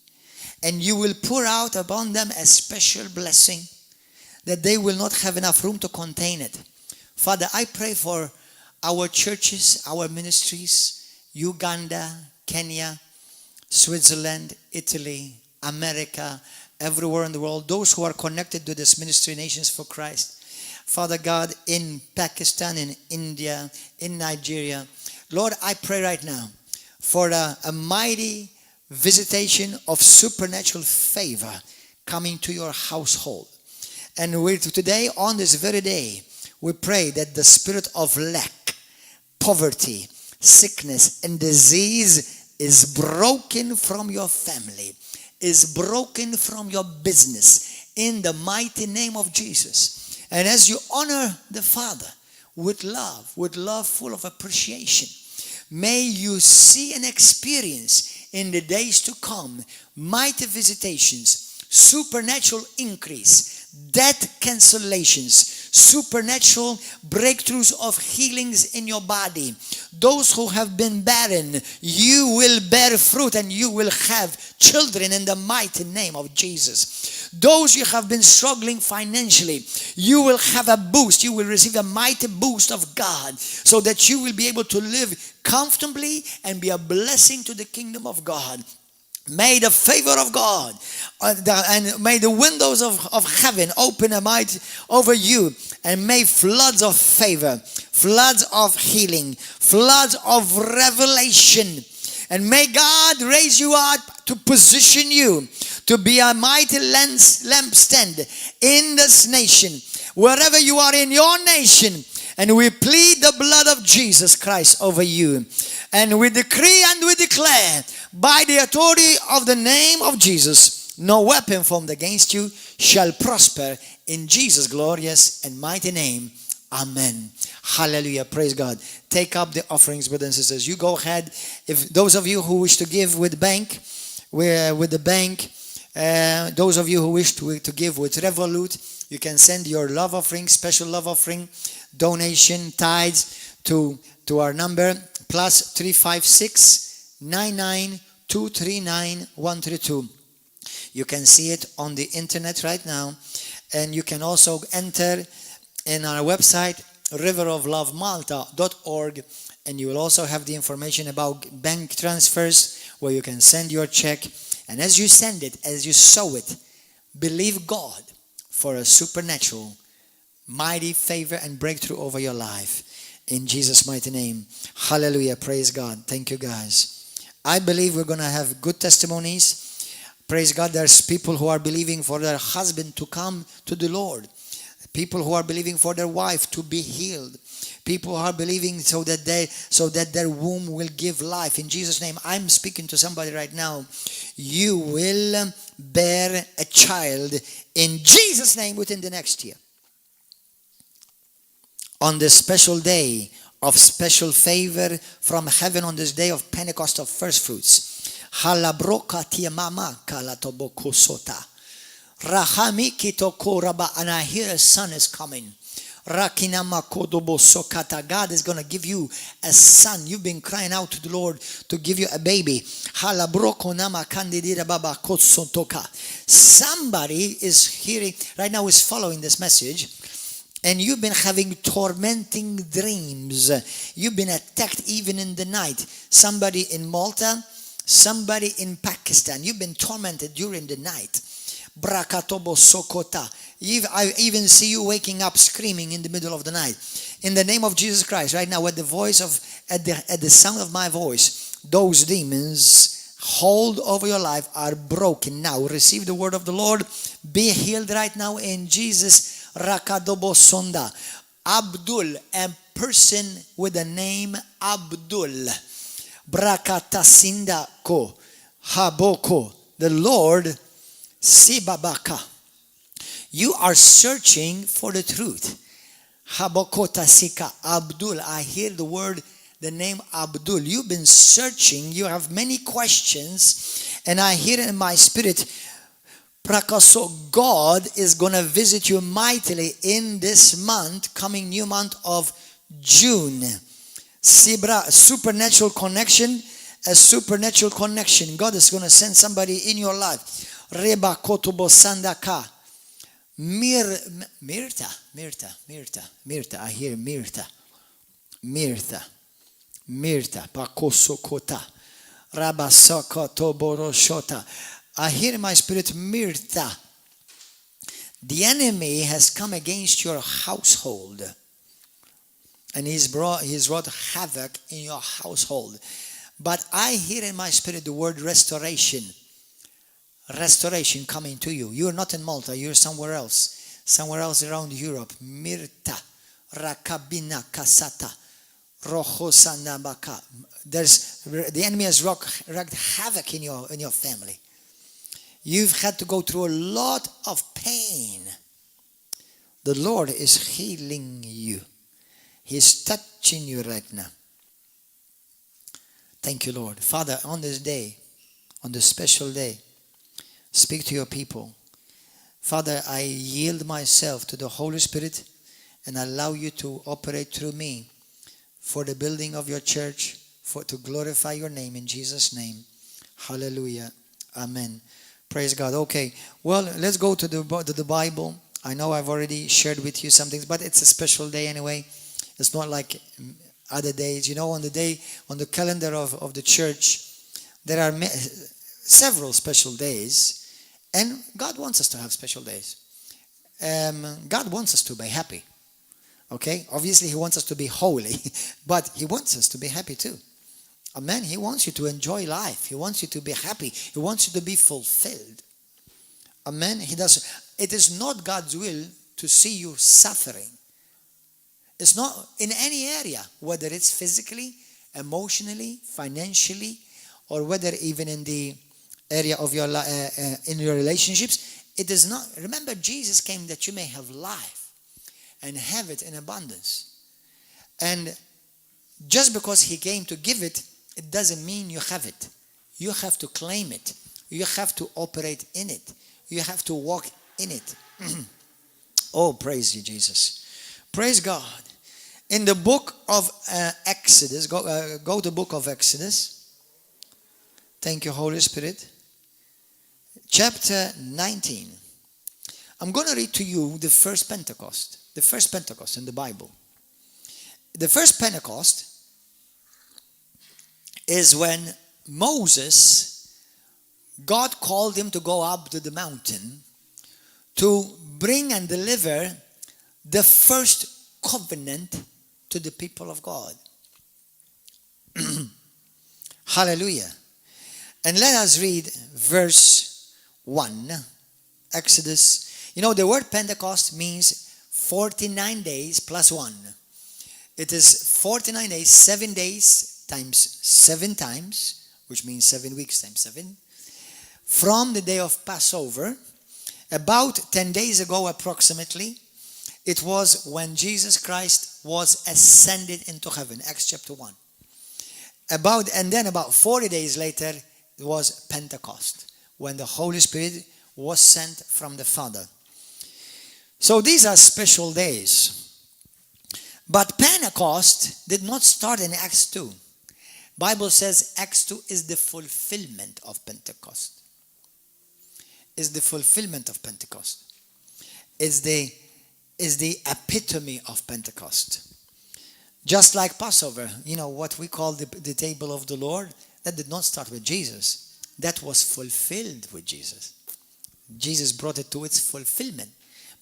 And you will pour out upon them a special blessing that they will not have enough room to contain it. Father, I pray for our churches, our ministries, Uganda, Kenya, Switzerland, Italy, America, everywhere in the world, those who are connected to this ministry, Nations for Christ. Father God, in Pakistan, in India, in Nigeria. Lord, I pray right now for a mighty visitation of supernatural favor coming to your household. And today, on this very day, we pray that the spirit of lack, poverty, sickness, and disease is broken from your family, is broken from your business, in the mighty name of Jesus. And as you honor the Father with love full of appreciation, may you see and experience in the days to come mighty visitations, supernatural increase, death cancellations, supernatural breakthroughs of healings in your body. Those who have been barren, you will bear fruit and you will have children in the mighty name of Jesus. Those you have been struggling financially, you will have a boost. You will receive a mighty boost of God, so that you will be able to live comfortably and be a blessing to the kingdom of God. May the favor of God and may the windows of heaven open a might over you, and may floods of favor, floods of healing, floods of revelation, and may God raise you up to position you to be a mighty lampstand in this nation, wherever you are in your nation. And we plead the blood of Jesus Christ over you. And we decree and we declare, by the authority of the name of Jesus, no weapon formed against you shall prosper, in Jesus' glorious and mighty name. Amen. Hallelujah. Praise God. Take up the offerings, brothers and sisters. You go ahead. If those of you who wish to give with the bank, those of you who wish to give with Revolut, you can send your love offering, special love offering, donation, tithes to our number +356 99 239 132. You can see it on the internet right now, and you can also enter in our website riveroflovemalta.org, and you will also have the information about bank transfers where you can send your check. And as you send it, as you sow it, believe God for for a supernatural, mighty favor and breakthrough over your life. In Jesus' mighty name. Hallelujah. Praise God. Thank you, guys. I believe we're going to have good testimonies. Praise God. There's people who are believing for their husband to come to the Lord. People who are believing for their wife to be healed. People who are believing so that their womb will give life. In Jesus' name, I'm speaking to somebody right now. You will bear a child in Jesus' name within the next year. On this special day of special favor from heaven, on this day of Pentecost of first fruits. Halabroka tiamama kalatoboko sota. Rahami kitoko raba, and I hear a son is coming. Rakinama kodobo sokata. God is going to give you a son. You've been crying out to the Lord to give you a baby. Halabroko nama kandidira baba kotsotoka. Somebody is hearing right now, is following this message. And you've been having tormenting dreams. You've been attacked even in the night. Somebody in Malta, somebody in Pakistan. You've been tormented during the night. Brakatobo sokota. I even see you waking up screaming in the middle of the night. In the name of Jesus Christ, right now, at the sound of my voice, those demons hold over your life are broken now. Receive the word of the Lord. Be healed right now in Jesus' Rakadobo Sonda. Abdul, a person with the name Abdul. Brakatasinda ko. Haboko. The Lord Sibabaka. You are searching for the truth. Habokota Sika. Abdul. I hear the word, the name Abdul. You've been searching. You have many questions. And I hear in my spirit, Prakaso, God is going to visit you mightily in this month, coming new month of June. Sibra, supernatural connection, a supernatural connection. God is going to send somebody in your life. Reba kotobo sandaka. Mirta. I hear Mirta. Pakoso kota. Rabasaka toboroshota. I hear in my spirit, Mirta. The enemy has come against your household. And he's wrought havoc in your household. But I hear in my spirit the word restoration. Restoration coming to you. You're not in Malta, you're somewhere else. Somewhere else around Europe. Mirta. Rakabina kasata. Rohosanabaka. The enemy has wreaked havoc in your family. You've had to go through a lot of pain. The Lord is healing you. He's touching you right now. Thank you, Lord. Father, on this day, on this special day, speak to your people. Father, I yield myself to the Holy Spirit and allow you to operate through me for the building of your church, to glorify your name in Jesus' name. Hallelujah. Amen. Praise God. Okay, well, let's go to the Bible. I know I've already shared with you some things, but it's a special day anyway. It's not like other days. You know, on the calendar of the church, there are several special days, and God wants us to have special days. God wants us to be happy. Okay? Obviously, He wants us to be holy, but He wants us to be happy too. Amen. He wants you to enjoy life. He wants you to be happy. He wants you to be fulfilled. Amen. It is not God's will to see you suffering. It's not in any area, whether it's physically, emotionally, financially, or whether even in the area of your in your relationships. It does not. Remember, Jesus came that you may have life and have it in abundance. And just because He came to give it, it doesn't mean you have it. You have to claim it. You have to operate in it. You have to walk in it. Oh, praise you, Jesus. Praise God. In the book of Exodus, go to the book of Exodus. Thank you, Holy Spirit. Chapter 19. I'm going to read to you the first Pentecost. The first Pentecost in the Bible. The first Pentecost is when Moses, God called him to go up to the mountain to bring and deliver the first covenant to the people of God. Hallelujah. And let us read verse 1, Exodus. You know, the word Pentecost means 49 days plus 1. It is 49 days, 7 days times 7 times, which means 7 weeks times 7. From the day of Passover, about 10 days ago approximately, it was when Jesus Christ was ascended into heaven, Acts chapter 1. And then about 40 days later, it was Pentecost, when the Holy Spirit was sent from the Father. So these are special days. But Pentecost did not start in Acts 2. Bible says Acts 2 is the fulfillment of Pentecost. Is the fulfillment of Pentecost. Is the epitome of Pentecost. Just like Passover, you know, what we call the table of the Lord, that did not start with Jesus. That was fulfilled with Jesus. Jesus brought it to its fulfillment.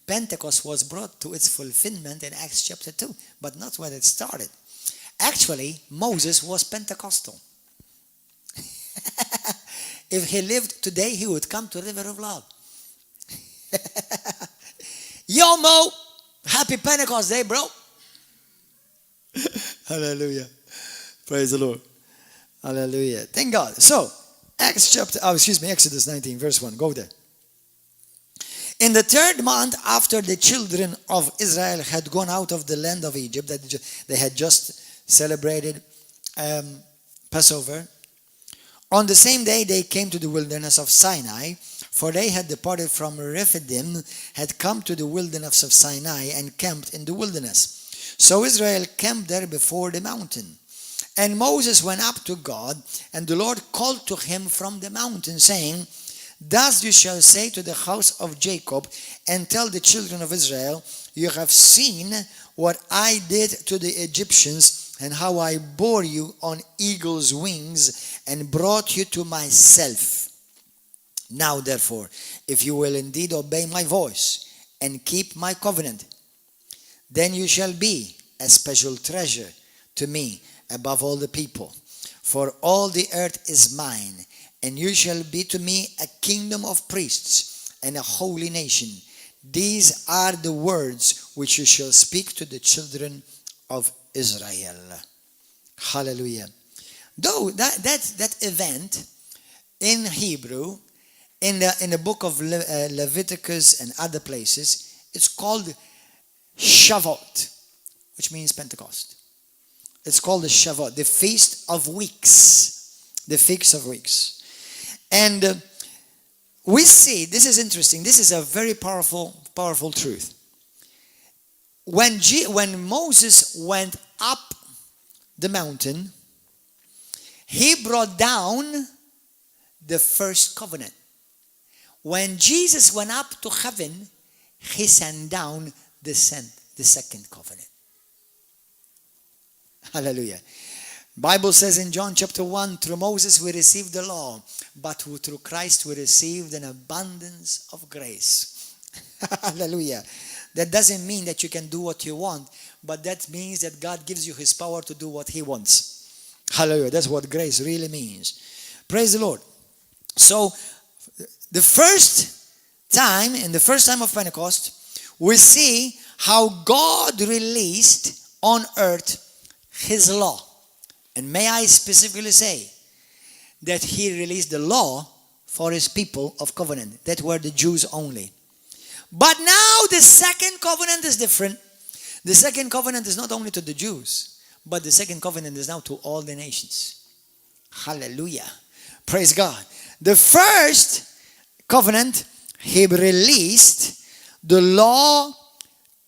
Pentecost was brought to its fulfillment in Acts chapter 2, but not when it started. Actually, Moses was Pentecostal. If he lived today, he would come to the River of Love. Yo, Mo, happy Pentecost Day, bro. Hallelujah. Praise the Lord. Hallelujah. Thank God. So, Exodus 19, verse 1. Go there. In the 3rd month after the children of Israel had gone out of the land of Egypt, that they had just celebrated Passover, on the same day they came to the wilderness of Sinai, for they had departed from Rephidim, had come to the wilderness of Sinai and camped in the wilderness. So Israel camped there before the mountain. And Moses went up to God, and the Lord called to him from the mountain, saying, Thus you shall say to the house of Jacob, and tell the children of Israel, You have seen what I did to the Egyptians, and how I bore you on eagle's wings, and brought you to myself. Now therefore, if you will indeed obey my voice, and keep my covenant, then you shall be a special treasure to me above all the people. For all the earth is mine, and you shall be to me a kingdom of priests and a holy nation. These are the words which you shall speak to the children of Israel. Hallelujah. Though that event in Hebrew, in the book of Leviticus and other places, it's called Shavuot, which means Pentecost. It's called the Shavuot, the Feast of Weeks. The Feast of Weeks. And we see, this is interesting, this is a very powerful truth. When Moses went up the mountain, he brought down the first covenant. When Jesus went up to heaven, he sent down the second covenant. Hallelujah. Bible says in John chapter 1, through Moses we received the law, but through Christ we received an abundance of grace. Hallelujah. That doesn't mean that you can do what you want, but that means that God gives you his power to do what he wants. Hallelujah. That's what grace really means. Praise the Lord. So, in the first time of Pentecost, we see how God released on earth his law. And may I specifically say that he released the law for his people of covenant. That were the Jews only. But now the second covenant is different. The second covenant is not only to the Jews, but the second covenant is now to all the nations. Hallelujah. Praise God. The first covenant, he released the law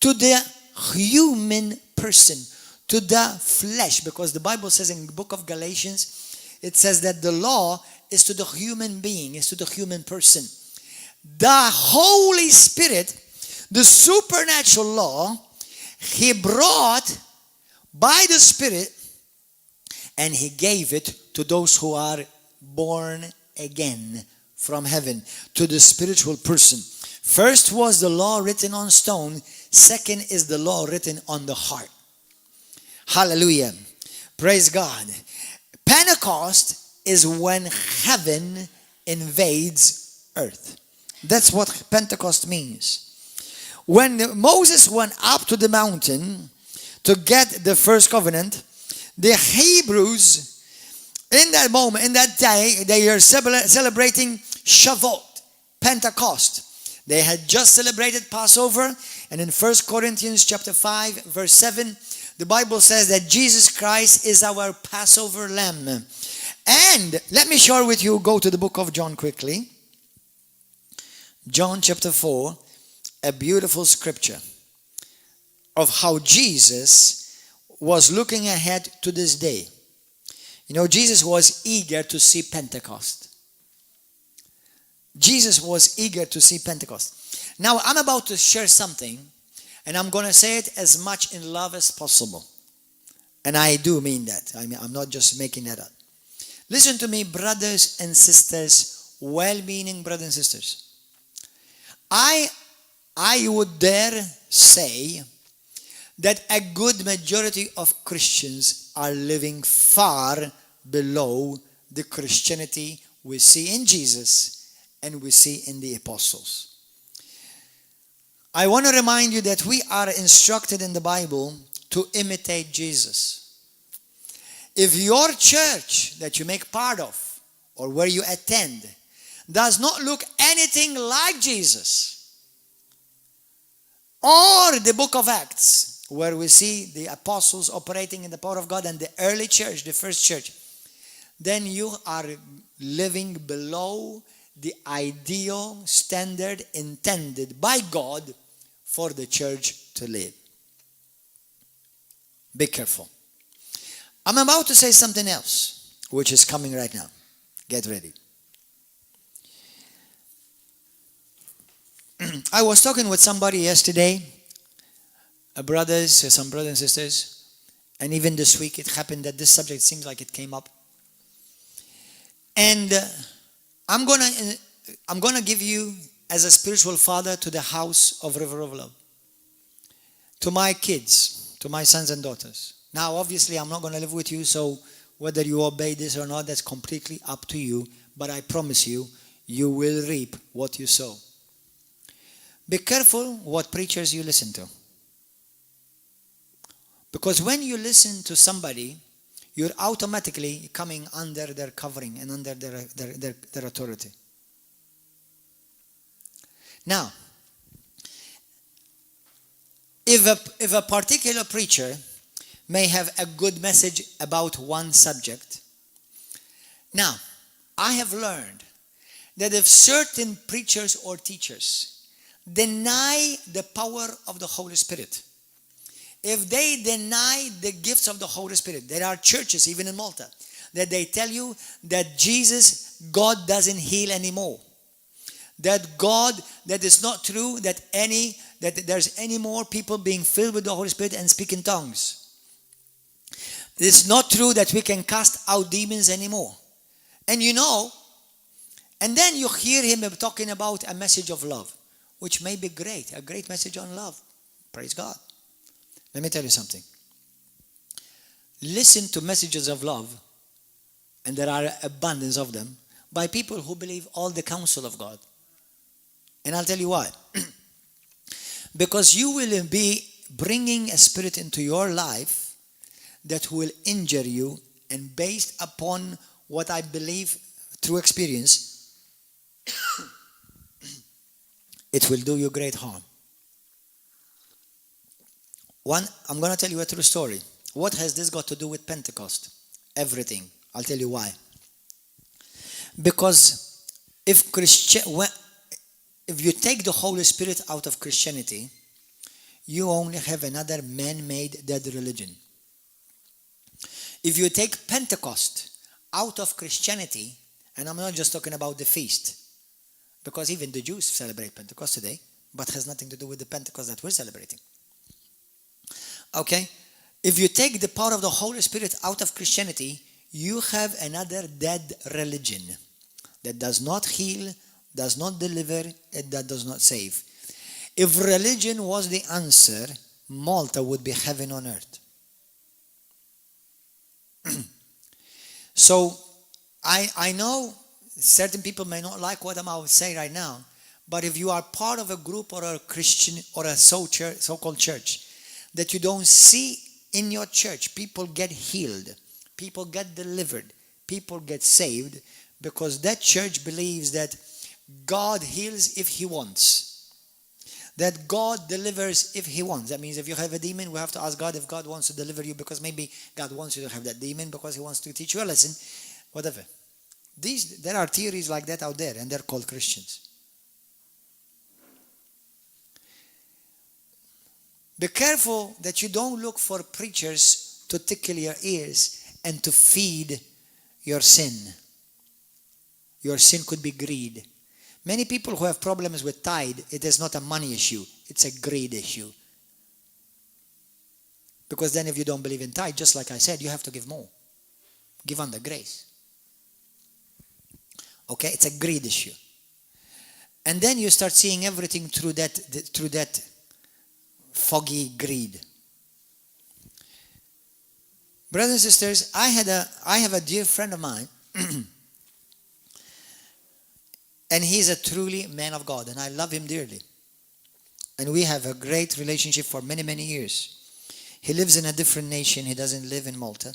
to the human person, to the flesh, because the Bible says in the book of Galatians, it says that the law is to the human being, is to the human person. The Holy Spirit, the supernatural law, he brought by the Spirit, and he gave it to those who are born again from heaven, to the spiritual person. First was the law written on stone. Second is the law written on the heart. Hallelujah. Praise God. Pentecost is when heaven invades earth. That's what Pentecost means. When Moses went up to the mountain to get the first covenant, the Hebrews, in that moment, in that day, they are celebrating Shavuot, Pentecost. They had just celebrated Passover, and in 1 Corinthians chapter 5, verse 7, the Bible says that Jesus Christ is our Passover lamb. And let me share with you, go to the book of John quickly. John chapter 4, a beautiful scripture of how Jesus was looking ahead to this day. You know, Jesus was eager to see Pentecost. Jesus was eager to see Pentecost. Now, I'm about to share something, and I'm going to say it as much in love as possible. And I do mean that. I mean, I'm not just making that up. Listen to me, brothers and sisters, well-meaning brothers and sisters. I would dare say that a good majority of Christians are living far below the Christianity we see in Jesus and we see in the apostles. I want to remind you that we are instructed in the Bible to imitate Jesus. If your church that you make part of or where you attend does not look anything like Jesus, or the book of Acts, where we see the apostles operating in the power of God and the early church, the first church, then you are living below the ideal standard intended by God for the church to live. Be careful. I'm about to say something else, which is coming right now. Get ready. I was talking with somebody yesterday, some brothers and sisters, and even this week it happened that this subject seems like it came up. And I'm gonna give you, as a spiritual father, to the house of River of Love, to my kids, to my sons and daughters. Now, obviously, I'm not going to live with you, so whether you obey this or not, that's completely up to you. But I promise you, you will reap what you sow. Be careful what preachers you listen to. Because when you listen to somebody, you're automatically coming under their covering and under their authority. Now, if a particular preacher may have a good message about one subject, now, I have learned that if certain preachers or teachers deny the power of the Holy Spirit, if they deny the gifts of the Holy Spirit, there are churches, even in Malta, that they tell you that God doesn't heal anymore. That it's not true that there's any more people being filled with the Holy Spirit and speak in tongues. It's not true that we can cast out demons anymore. And and then you hear him talking about a message of love, which may be great, a great message on love. Praise God. Let me tell you something. Listen to messages of love, and there are abundance of them, by people who believe all the counsel of God. And I'll tell you why. Because you will be bringing a spirit into your life that will injure you, and based upon what I believe through experience, it will do you great harm. I'm going to tell you a true story. What has this got to do with Pentecost? Everything. I'll tell you why. Because if you take the Holy Spirit out of Christianity, you only have another man-made dead religion. If you take Pentecost out of Christianity, and I'm not just talking about the feast, because even the Jews celebrate Pentecost today, but has nothing to do with the Pentecost that we're celebrating. Okay? If you take the power of the Holy Spirit out of Christianity, you have another dead religion that does not heal, does not deliver, and that does not save. If religion was the answer, Malta would be heaven on earth. So, I know certain people may not like what I'm about to say right now, but if you are part of a group or a Christian or a so-called church, that you don't see in your church people get healed, people get delivered, people get saved, because that church believes that God heals if He wants. That God delivers if He wants. That means if you have a demon, we have to ask God if God wants to deliver you, because maybe God wants you to have that demon because He wants to teach you a lesson, whatever. There are theories like that out there, and they're called Christians. Be careful that you don't look for preachers to tickle your ears and to feed your sin. Your sin could be greed. Many people who have problems with tithe, it is not a money issue, it's a greed issue. Because then if you don't believe in tithe, just like I said, you have to give more. Give under grace. Okay, it's a greed issue. And then you start seeing everything through that foggy greed. Brothers and sisters, I have a dear friend of mine, and he's a truly man of God, and I love him dearly. And we have a great relationship for many, many years. He lives in a different nation. He doesn't live in Malta.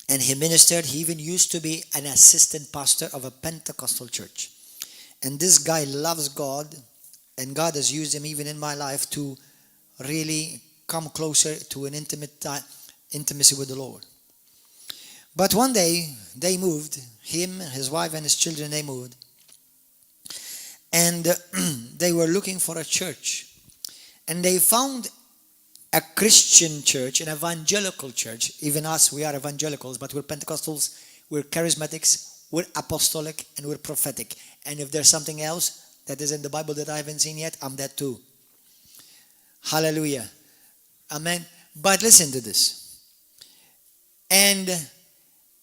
And he ministered. He even used to be an assistant pastor of a Pentecostal church. And this guy loves God, and God has used him even in my life to really come closer to an intimacy with the Lord. But one day, they moved. Him, his wife, and his children, they moved. And they were looking for a church. And they found a Christian church, an evangelical church. Even us, we are evangelicals, but we're Pentecostals, we're charismatics, we're apostolic, and we're prophetic. And if there's something else that is in the Bible that I haven't seen yet, I'm that too. Hallelujah. Amen. But listen to this. And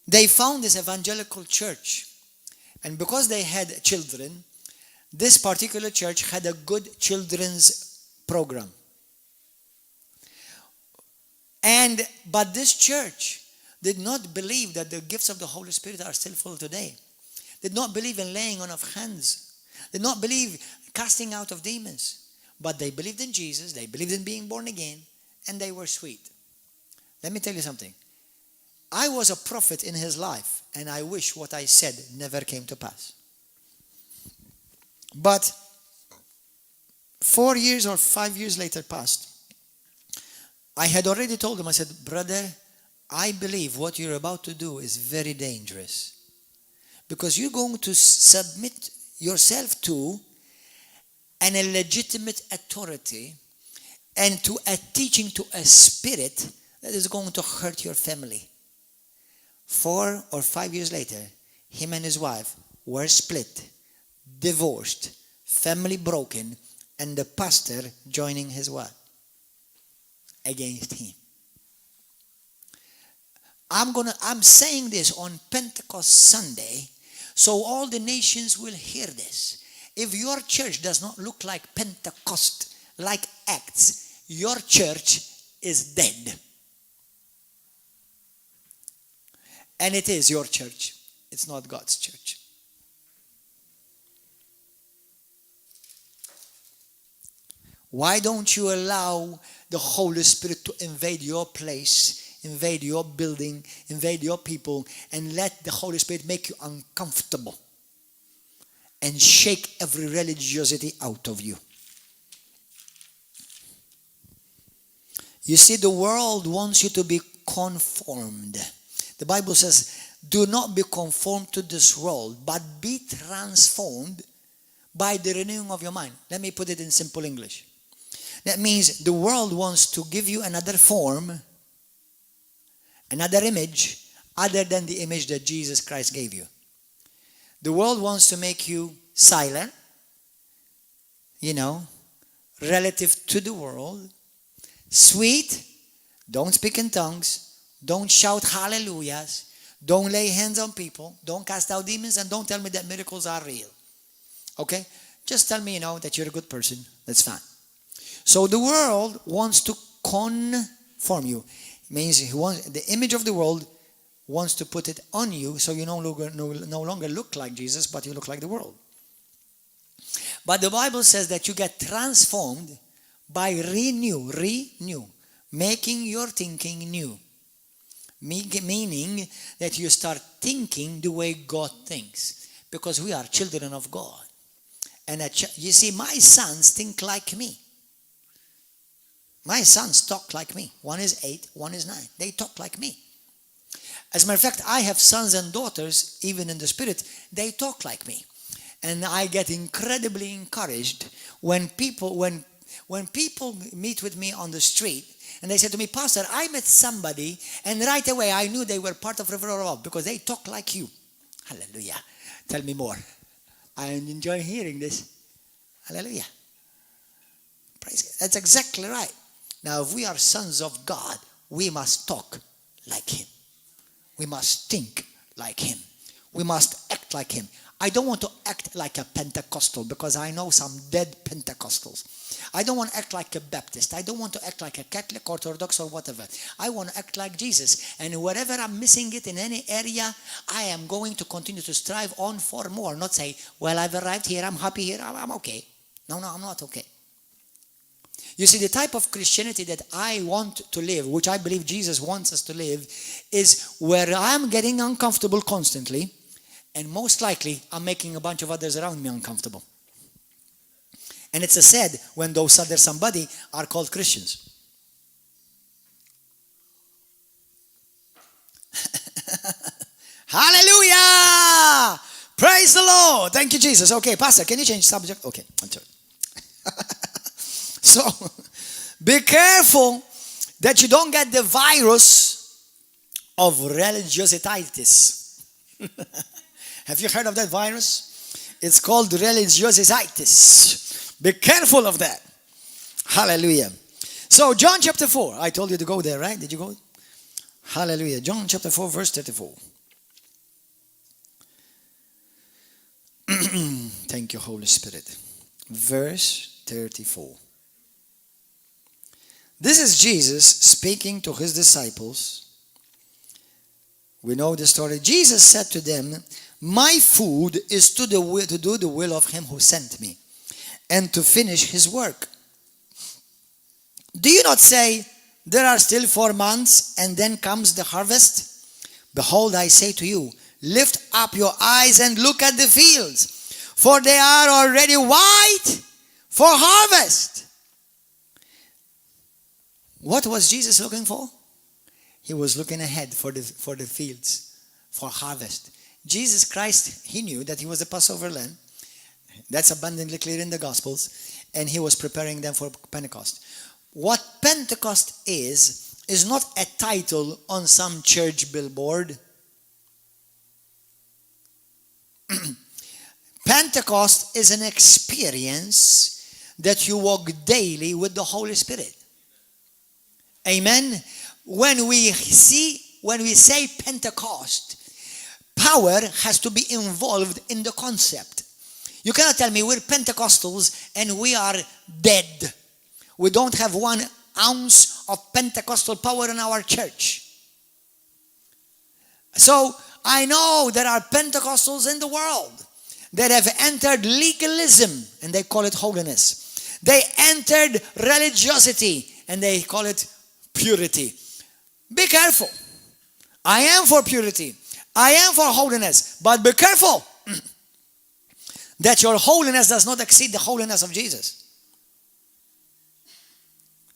they found this evangelical church. And because they had children, this particular church had a good children's program. But this church did not believe that the gifts of the Holy Spirit are still full today. Did not believe in laying on of hands. Did not believe casting out of demons. But they believed in Jesus. They believed in being born again. And they were sweet. Let me tell you something. I was a prophet in his life. And I wish what I said never came to pass. But 4 years or 5 years later passed. I had already told him, I said, brother, I believe what you're about to do is very dangerous. Because you're going to submit yourself to an illegitimate authority and to a teaching to a spirit that is going to hurt your family. 4 or 5 years later, him and his wife were split, divorced, family broken, and the pastor joining his wife against him. I'm saying this on Pentecost Sunday so all the nations will hear this. If your church does not look like Pentecost, like Acts, your church is dead. And it is your church. It's not God's church. Why don't you allow the Holy Spirit to invade your place, invade your building, invade your people, and let the Holy Spirit make you uncomfortable and shake every religiosity out of you? You see, the world wants you to be conformed. The Bible says, do not be conformed to this world, but be transformed by the renewing of your mind. Let me put it in simple English. That means the world wants to give you another form, another image, other than the image that Jesus Christ gave you. The world wants to make you silent, relative to the world, sweet, don't speak in tongues, don't shout hallelujahs, Don't lay hands on people. Don't cast out demons. And don't tell me that miracles are real. Okay? Just tell me, that you're a good person. That's fine. So the world wants to conform you. It means the image of the world wants to put it on you so you no longer look like Jesus, but you look like the world. But the Bible says that you get transformed by renew, making your thinking new. Meaning that you start thinking the way God thinks. Because we are children of God. And you see, my sons think like me. My sons talk like me. One is 8, one is 9. They talk like me. As a matter of fact, I have sons and daughters, even in the spirit, they talk like me. And I get incredibly encouraged when people meet with me on the street and they say to me, Pastor, I met somebody and right away I knew they were part of River of Love because they talk like you. Hallelujah. Tell me more. I enjoy hearing this. Hallelujah. Praise God. That's exactly right. Now, if we are sons of God, we must talk like Him. We must think like Him. We must act like Him. I don't want to act like a Pentecostal because I know some dead Pentecostals. I don't want to act like a Baptist. I don't want to act like a Catholic, Orthodox, or whatever. I want to act like Jesus. And wherever I'm missing it in any area, I am going to continue to strive on for more. Not say, well, I've arrived here, I'm happy here, I'm okay. No, I'm not okay. You see, the type of Christianity that I want to live, which I believe Jesus wants us to live, is where I'm getting uncomfortable constantly, and most likely I'm making a bunch of others around me uncomfortable. And it's a sad when those other somebody are called Christians. Hallelujah! Praise the Lord! Thank you, Jesus. Okay, Pastor, can you change subject? Okay, I'm sorry. So, be careful that you don't get the virus of religiositis. Have you heard of that virus? It's called religiositis. Be careful of that. Hallelujah. So, John chapter 4. I told you to go there, right? Did you go? Hallelujah. John chapter 4, verse 34. Thank you, Holy Spirit. Verse 34. This is Jesus speaking to his disciples. We know the story. Jesus said to them, my food is to do the will of him who sent me and to finish his work. Do you not say, there are still 4 months and then comes the harvest? Behold, I say to you, lift up your eyes and look at the fields, for they are already white for harvest. What was Jesus looking for? He was looking ahead for the fields, for harvest. Jesus Christ, he knew that he was the Passover lamb. That's abundantly clear in the Gospels. And he was preparing them for Pentecost. What Pentecost is not a title on some church billboard. Pentecost is an experience that you walk daily with the Holy Spirit. Amen. When we say Pentecost, power has to be involved in the concept. You cannot tell me we're Pentecostals and we are dead. We don't have 1 ounce of Pentecostal power in our church. So I know there are Pentecostals in the world that have entered legalism and they call it holiness. They entered religiosity and they call it purity. Be careful. I am for purity. I am for holiness. But be careful that your holiness does not exceed the holiness of Jesus.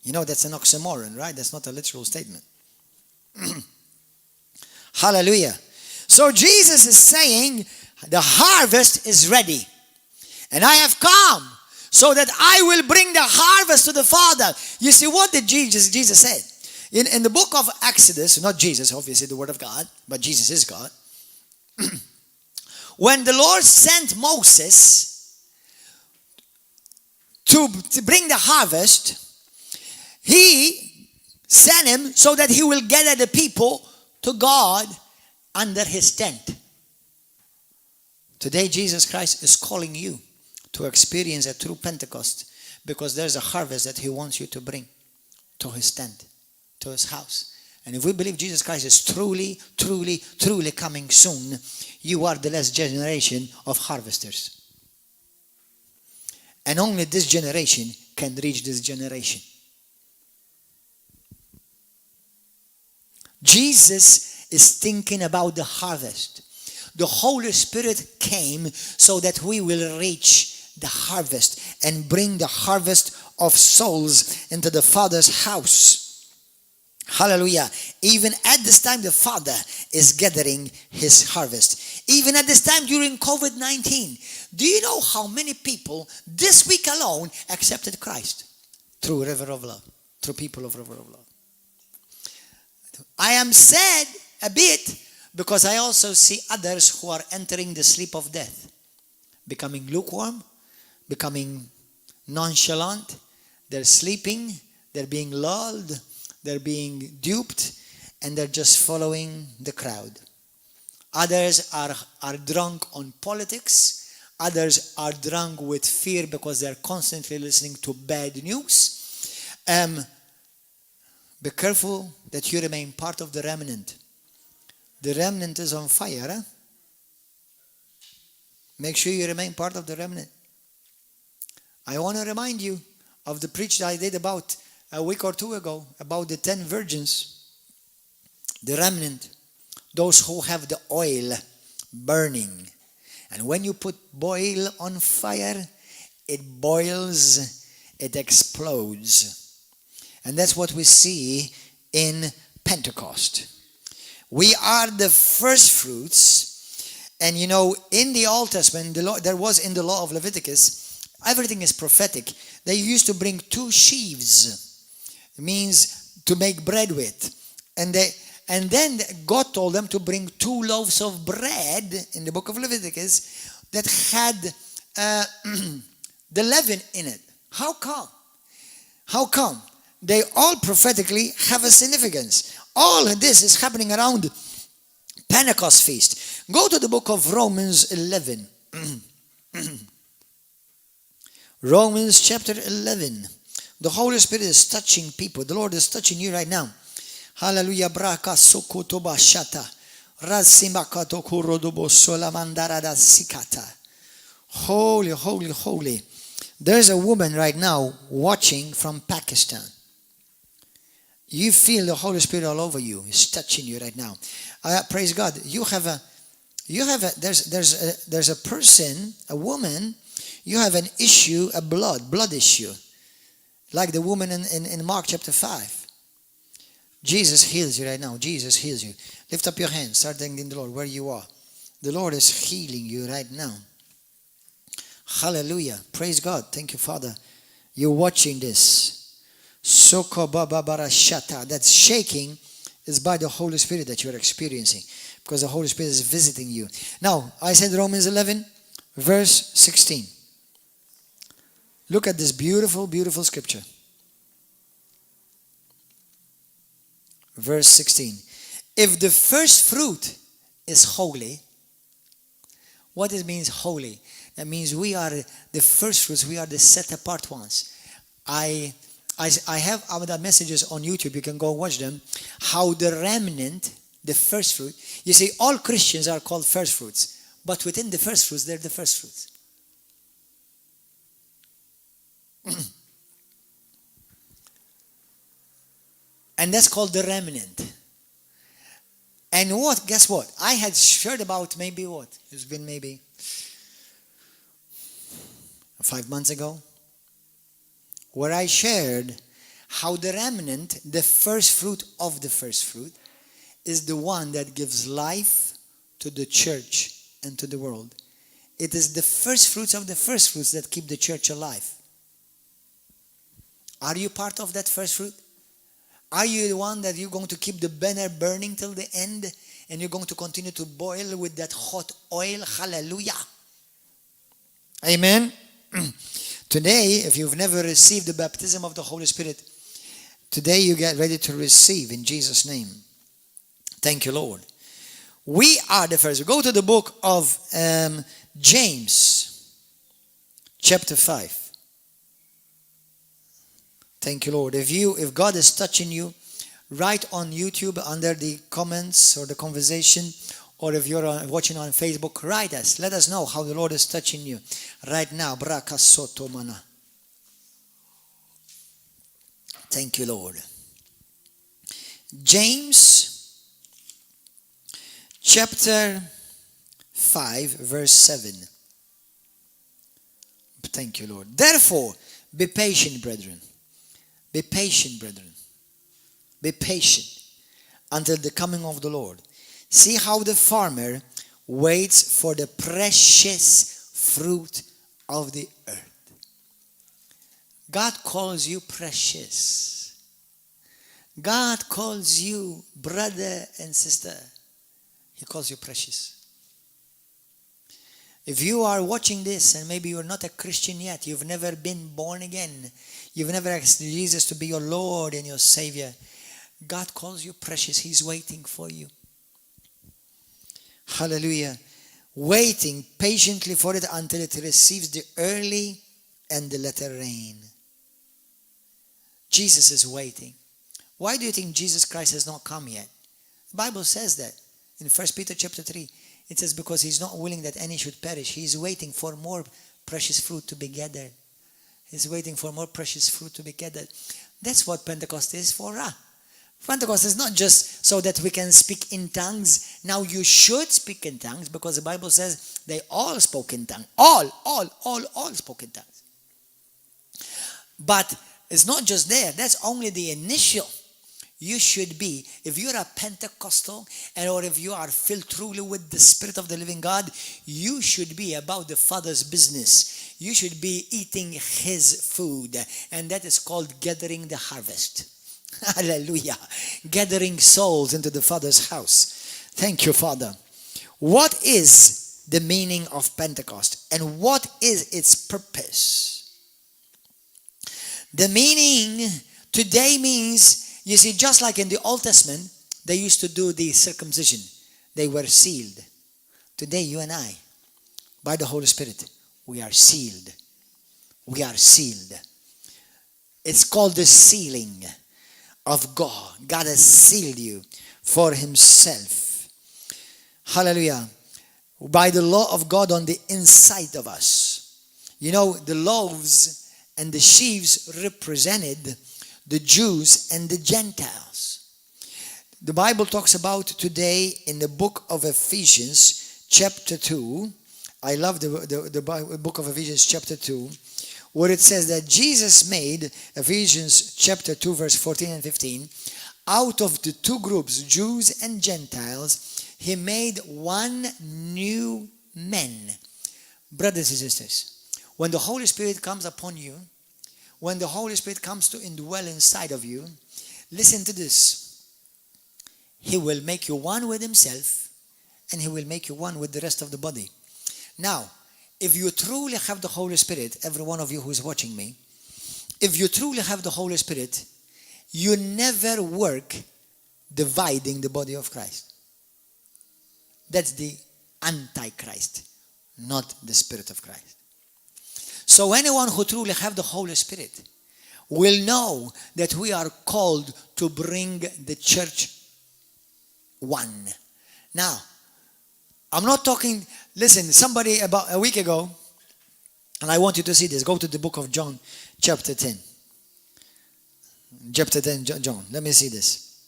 You know that's an oxymoron, right? That's not a literal statement. Hallelujah. So Jesus is saying the harvest is ready. And I have come so that I will bring the harvest to the Father. You see, what did Jesus say? In the book of Exodus, not Jesus, obviously the word of God, but Jesus is God. When the Lord sent Moses to bring the harvest, he sent him so that he will gather the people to God under his tent. Today, Jesus Christ is calling you to experience a true Pentecost because there's a harvest that he wants you to bring to his tent, to his house. And if we believe Jesus Christ is truly, truly, truly coming soon, you are the last generation of harvesters. And only this generation can reach this generation. Jesus is thinking about the harvest. The Holy Spirit came so that we will reach the harvest and bring the harvest of souls into the Father's house. Hallelujah. Even at this time, the Father is gathering his harvest. Even at this time during COVID-19, do you know how many people this week alone accepted Christ? Through River of Love, through people of River of Love. I am sad a bit because I also see others who are entering the sleep of death, becoming lukewarm, becoming nonchalant. They're sleeping, they're being lulled, they're being duped, and they're just following the crowd. Others are drunk on politics. Others are drunk with fear because they're constantly listening to bad news. Be careful that you remain part of the remnant. The remnant is on fire. Eh? Make sure you remain part of the remnant. I want to remind you of the preach that I did about a week or two ago about the 10 virgins. The remnant, those who have the oil burning. And when you put oil on fire, it boils, it explodes. And that's what we see in Pentecost. We are the first fruits. And you know, in the Old Testament, there was in the law of Leviticus, everything is prophetic. They used to bring 2 sheaves. It means to make bread with. And then God told them to bring 2 loaves of bread in the book of Leviticus that had the leaven in it. How come? How come? They all prophetically have a significance. All of this is happening around Pentecost feast. Go to the book of Romans 11. Romans chapter 11. The Holy Spirit is touching people. The Lord is touching you right now. Hallelujah. Braka sokotoba shata. Razimakato kurodobo solamandara da sikata. Holy, holy, holy. There's a woman right now watching from Pakistan. You feel the Holy Spirit all over you. He's touching you right now. Praise God. There's a person, a woman, you have an issue, a blood issue. Like the woman in Mark chapter 5. Jesus heals you right now. Jesus heals you. Lift up your hands. Start thanking the Lord where you are. The Lord is healing you right now. Hallelujah. Praise God. Thank you, Father. You're watching this. That shaking is by the Holy Spirit that you're experiencing. Because the Holy Spirit is visiting you. Now, I said Romans 11, verse 16. Look at this beautiful, beautiful scripture. Verse 16. If the first fruit is holy, what it means holy? That means we are the first fruits. We are the set apart ones. I have other messages on YouTube. You can go watch them. How the remnant, the first fruit. You see, all Christians are called first fruits. But within the first fruits, they're the first fruits. And that's called the remnant. And guess what? I had shared about maybe what? It's been maybe 5 months ago. Where I shared how the remnant, the first fruit of the first fruit, is the one that gives life to the church and to the world. It is the first fruits of the first fruits that keep the church alive. Are you part of that first fruit? Are you the one that you're going to keep the banner burning till the end and you're going to continue to boil with that hot oil? Hallelujah. Amen. Today, if you've never received the baptism of the Holy Spirit, today you get ready to receive in Jesus' name. Thank you, Lord. We are the first. Go to the book of James, chapter 5. Thank you, Lord. If God is touching you, write on YouTube under the comments or the conversation, or if you're watching on Facebook, write us. Let us know how the Lord is touching you right now. Braka soto mana. Thank you, Lord. James chapter 5, verse 7. Thank you, Lord. Therefore, be patient, brethren. Be patient, brethren. Be patient until the coming of the Lord. See how the farmer waits for the precious fruit of the earth. God calls you precious. God calls you brother and sister. He calls you precious. If you are watching this and maybe you're not a Christian yet, you've never been born again, you've never asked Jesus to be your Lord and your Savior, God calls you precious. He's waiting for you. Hallelujah. Waiting patiently for it until it receives the early and the latter rain. Jesus is waiting. Why do you think Jesus Christ has not come yet? The Bible says that in 1 Peter chapter 3. It says because he's not willing that any should perish. He's waiting for more precious fruit to be gathered. He's waiting for more precious fruit to be gathered. That's what Pentecost is for us. Pentecost is not just so that we can speak in tongues. Now you should speak in tongues because the Bible says they all spoke in tongues. All spoke in tongues. But it's not just there. That's only the initial. You should be, if you're a Pentecostal or if you are filled truly with the Spirit of the living God, you should be about the Father's business. You should be eating His food. And that is called gathering the harvest. Hallelujah. Gathering souls into the Father's house. Thank you, Father. What is the meaning of Pentecost? And what is its purpose? The meaning today means, you see, just like in the Old Testament, they used to do the circumcision. They were sealed. Today, you and I, by the Holy Spirit, we are sealed. We are sealed. It's called the sealing of God. God has sealed you for Himself. Hallelujah. By the law of God on the inside of us. You know, the loaves and the sheaves represented the Jews and the Gentiles. The Bible talks about today in the book of Ephesians chapter 2. I love the book of Ephesians chapter 2, where it says that Jesus made, Ephesians chapter 2 verse 14 and 15, out of the two groups, Jews and Gentiles, He made one new man. Brothers and sisters, when the Holy Spirit comes upon you, when the Holy Spirit comes to indwell inside of you, listen to this. He will make you one with Himself and He will make you one with the rest of the body. Now, if you truly have the Holy Spirit, every one of you who is watching me, if you truly have the Holy Spirit, you never work dividing the body of Christ. That's the Antichrist, not the Spirit of Christ. So anyone who truly have the Holy Spirit will know that we are called to bring the church one. Now, I'm not talking, listen, somebody about a week ago, and I want you to see this, go to the book of John, chapter 10. Chapter 10, John, let me see this.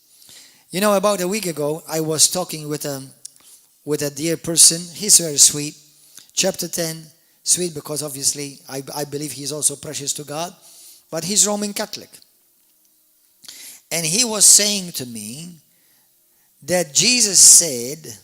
You know, about a week ago, I was talking with a dear person. He's very sweet. Chapter 10, sweet because obviously I believe he's also precious to God, but he's Roman Catholic. And he was saying to me that Jesus said,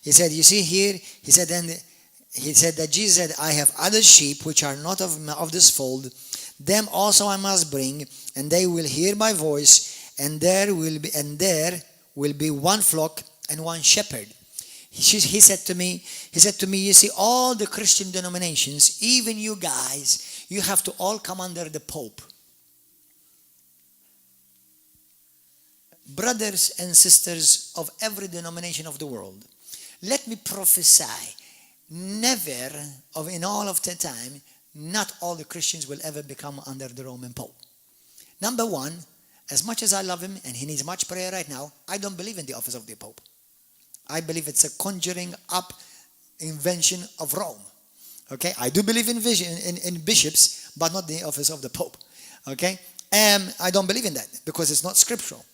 he said, you see here, he said that Jesus said, I have other sheep which are not of this fold, them also I must bring, and they will hear my voice, and there will be one flock and one shepherd. He said to me, you see, all the Christian denominations, even you guys, you have to all come under the Pope. brothers and sisters of every denomination of the world, let me prophesy, never in all of the time, not all the Christians will ever become under the Roman Pope. Number one, as much as I love him and he needs much prayer right now, I don't believe in the office of the Pope. I believe it's a conjuring up invention of Rome. Okay, I do believe in bishops, but not the office of the Pope. Okay, I don't believe in that because it's not scriptural.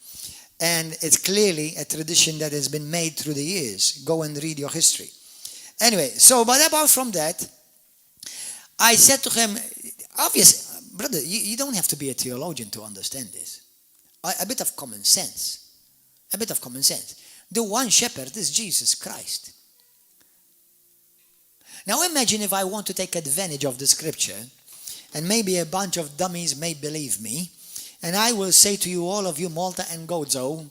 And it's clearly a tradition that has been made through the years. Go and read your history. Anyway, so but apart from that, I said to him, obvious, brother, you don't have to be a theologian to understand this. A bit of common sense. A bit of common sense. The one shepherd is Jesus Christ. Now imagine if I want to take advantage of the scripture, and maybe a bunch of dummies may believe me, and I will say to you, all of you, Malta and Gozo,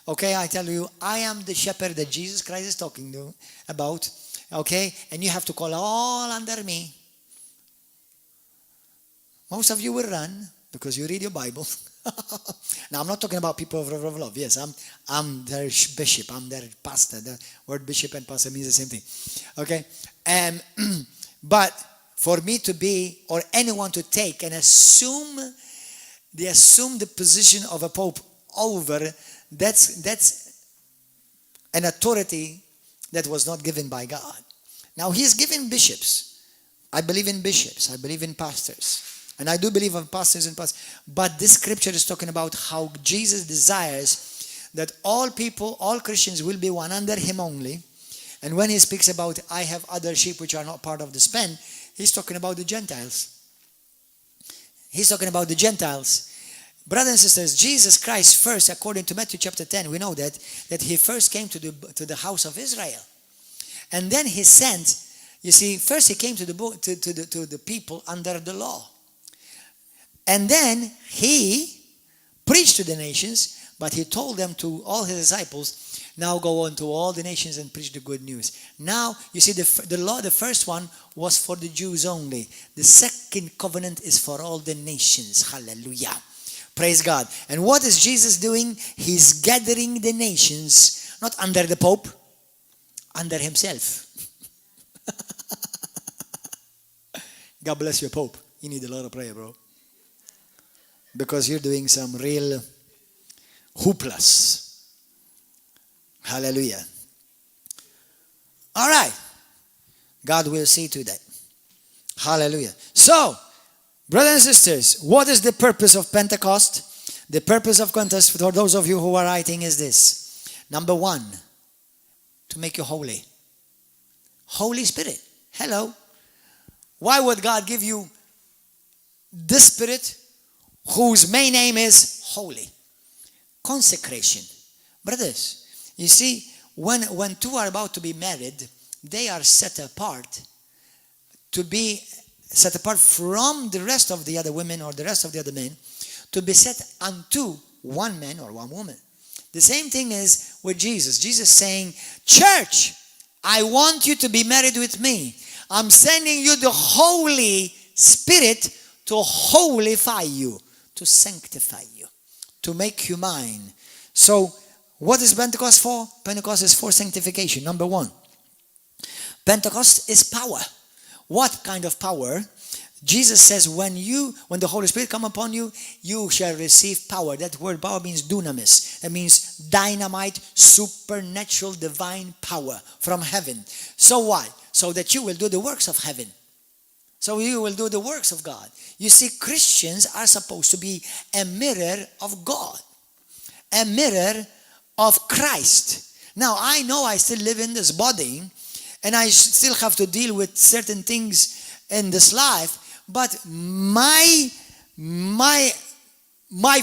okay, I tell you, I am the shepherd that Jesus Christ is talking about, okay, and you have to call all under me. Most of you will run because you read your Bible. Now, I'm not talking about people of love. Yes, I'm their bishop. I'm their pastor. The word bishop and pastor means the same thing. Okay? But for me to be, or anyone to take and assume the position of a pope over, that's an authority that was not given by God. Now, he's given bishops. I believe in bishops. I believe in pastors. And I do believe in pastors and pastors. But this scripture is talking about how Jesus desires that all people, all Christians will be one under him only. And when he speaks about, I have other sheep which are not part of this pen, he's talking about the Gentiles. He's talking about the Gentiles. Brothers and sisters, Jesus Christ first, according to Matthew chapter 10, we know that he first came to the house of Israel. And then he sent, you see, first he came to the people under the law. And then he preached to the nations, but he told them, to all his disciples, now go on to all the nations and preach the good news. Now, you see, the law, the first one was for the Jews only. The second covenant is for all the nations. Hallelujah. Praise God. And what is Jesus doing? He's gathering the nations, not under the Pope, under himself. God bless your Pope. You need a lot of prayer, bro. Because you're doing some real hooplas. Hallelujah. All right. God will see to that. Hallelujah. So, brothers and sisters, what is the purpose of Pentecost? The purpose of Pentecost, for those of you who are writing, is this. Number one, to make you holy. Holy Spirit. Hello. Why would God give you this Spirit whose main name is holy? Consecration. Brothers, you see, when two are about to be married, they are set apart to be set apart from the rest of the other women or the rest of the other men, to be set unto one man or one woman. The same thing is with Jesus. Jesus saying, church, I want you to be married with me. I'm sending you the Holy Spirit to holify you, to sanctify you, to make you mine. So, what is Pentecost for? Pentecost is for sanctification. Number one, Pentecost is power. What kind of power? Jesus says, when the Holy Spirit come upon you, you shall receive power. That word power means dunamis. That means dynamite, supernatural, divine power from heaven. So why? So that you will do the works of heaven. So you will do the works of God. You see, Christians are supposed to be a mirror of God. A mirror of Christ. Now, I know I still live in this body, and I still have to deal with certain things in this life, but my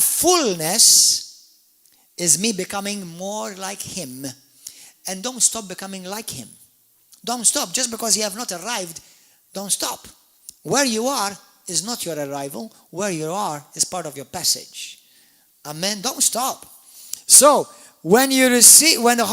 fullness is me becoming more like him. And don't stop becoming like him. Don't stop. Just because you have not arrived, don't stop. Where you are is not your arrival. Where you are is part of your passage. Amen. Don't stop. So, when the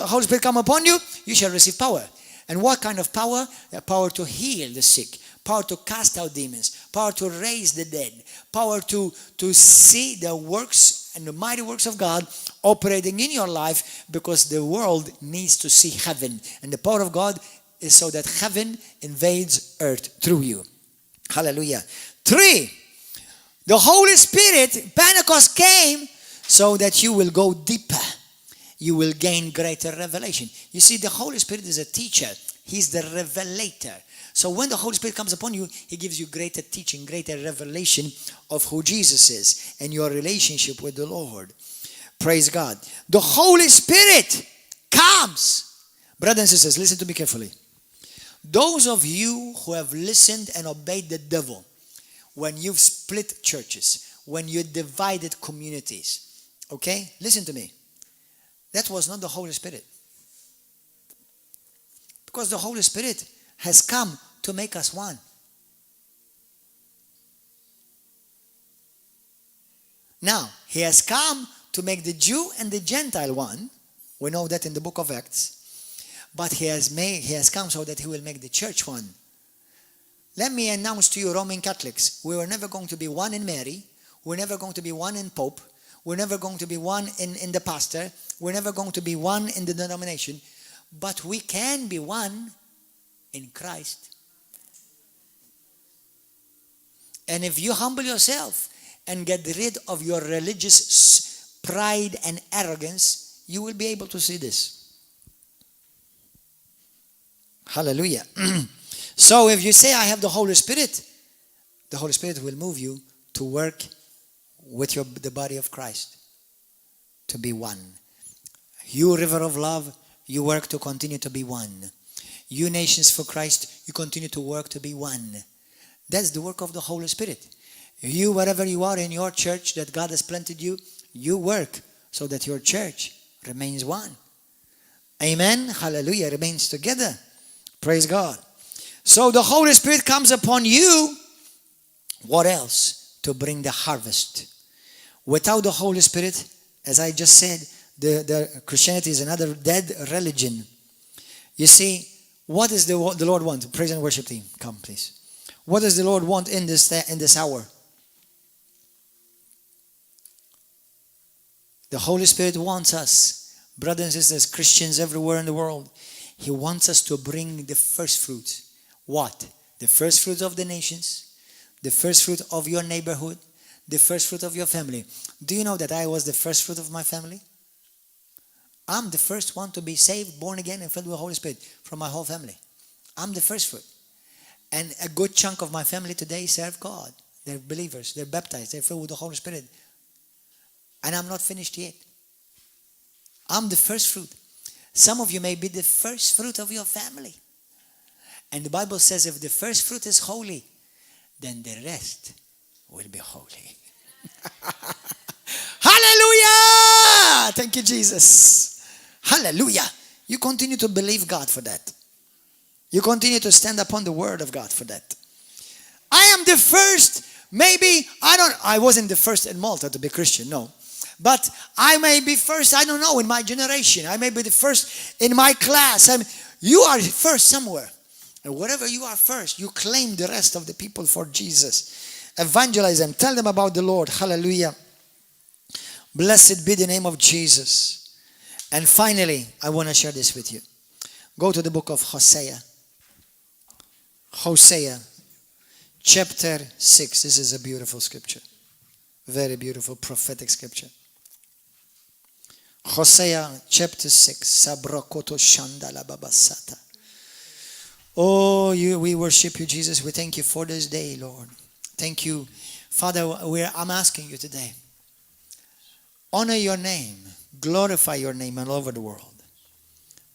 Holy Spirit come upon you, you shall receive power. And what kind of power? The power to heal the sick, power to cast out demons, power to raise the dead, power to see the works works and the mighty works of God operating in your life, because the world needs to see heaven. And the power of God is so that heaven invades earth through you. Hallelujah. 3, the Holy Spirit, Pentecost came so that you will go deeper. You will gain greater revelation. You see, the Holy Spirit is a teacher. He's the revelator. So when the Holy Spirit comes upon you, He gives you greater teaching, greater revelation of who Jesus is and your relationship with the Lord. Praise God. The Holy Spirit comes. Brothers and sisters, listen to me carefully. Those of you who have listened and obeyed the devil, when you've split churches, when you divided communities, okay? Listen to me. That was not the Holy Spirit. Because the Holy Spirit has come to make us one. Now, He has come to make the Jew and the Gentile one. We know that in the book of Acts. But He has come so that He will make the church one. Let me announce to you, Roman Catholics, we were never going to be one in Mary. We're never going to be one in Pope. We're never going to be one in the pastor. We're never going to be one in the denomination. But we can be one in Christ. And if you humble yourself and get rid of your religious pride and arrogance, you will be able to see this. Hallelujah. So if you say, I have the Holy Spirit will move you to work with the body of Christ, to be one. You, River of Love, you work to continue to be one. You, Nations for Christ, you continue to work to be one. That's the work of the Holy Spirit. You, wherever you are in your church that God has planted you, you work so that your church remains one. Amen. Hallelujah. Remains together. Praise God. So the Holy Spirit comes upon you. What else? To bring the harvest. Without the Holy Spirit, as I just said, the Christianity is another dead religion. You see, what does the Lord want? Praise and worship team, come please. What does the Lord want in this hour? The Holy Spirit wants us, brothers and sisters, Christians everywhere in the world. He wants us to bring the first fruits. What? The first fruit of the nations, the first fruit of your neighborhood, the first fruit of your family. Do you know that I was the first fruit of my family? I'm the first one to be saved, born again, and filled with the Holy Spirit from my whole family. I'm the first fruit. And a good chunk of my family today serve God. They're believers. They're baptized. They're filled with the Holy Spirit. And I'm not finished yet. I'm the first fruit. Some of you may be the first fruit of your family. And the Bible says if the first fruit is holy, then the rest will be holy. Hallelujah! Thank you, Jesus. Hallelujah. You continue to believe God for that. You continue to stand upon the word of God for that. I am the first, maybe, I wasn't the first in Malta to be Christian, no. But I may be first, I don't know, in my generation. I may be the first in my class. You are first somewhere. And wherever you are first, you claim the rest of the people for Jesus. Evangelize them. Tell them about the Lord. Hallelujah. Blessed be the name of Jesus. And finally, I want to share this with you. Go to the book of Hosea. Hosea, chapter 6. This is a beautiful scripture. Very beautiful prophetic scripture. Hosea chapter 6. Sabrokoto shandala babasata. Oh, we worship you, Jesus. We thank you for this day, Lord. Thank you. Father, I'm asking you today. Honor your name. Glorify your name all over the world.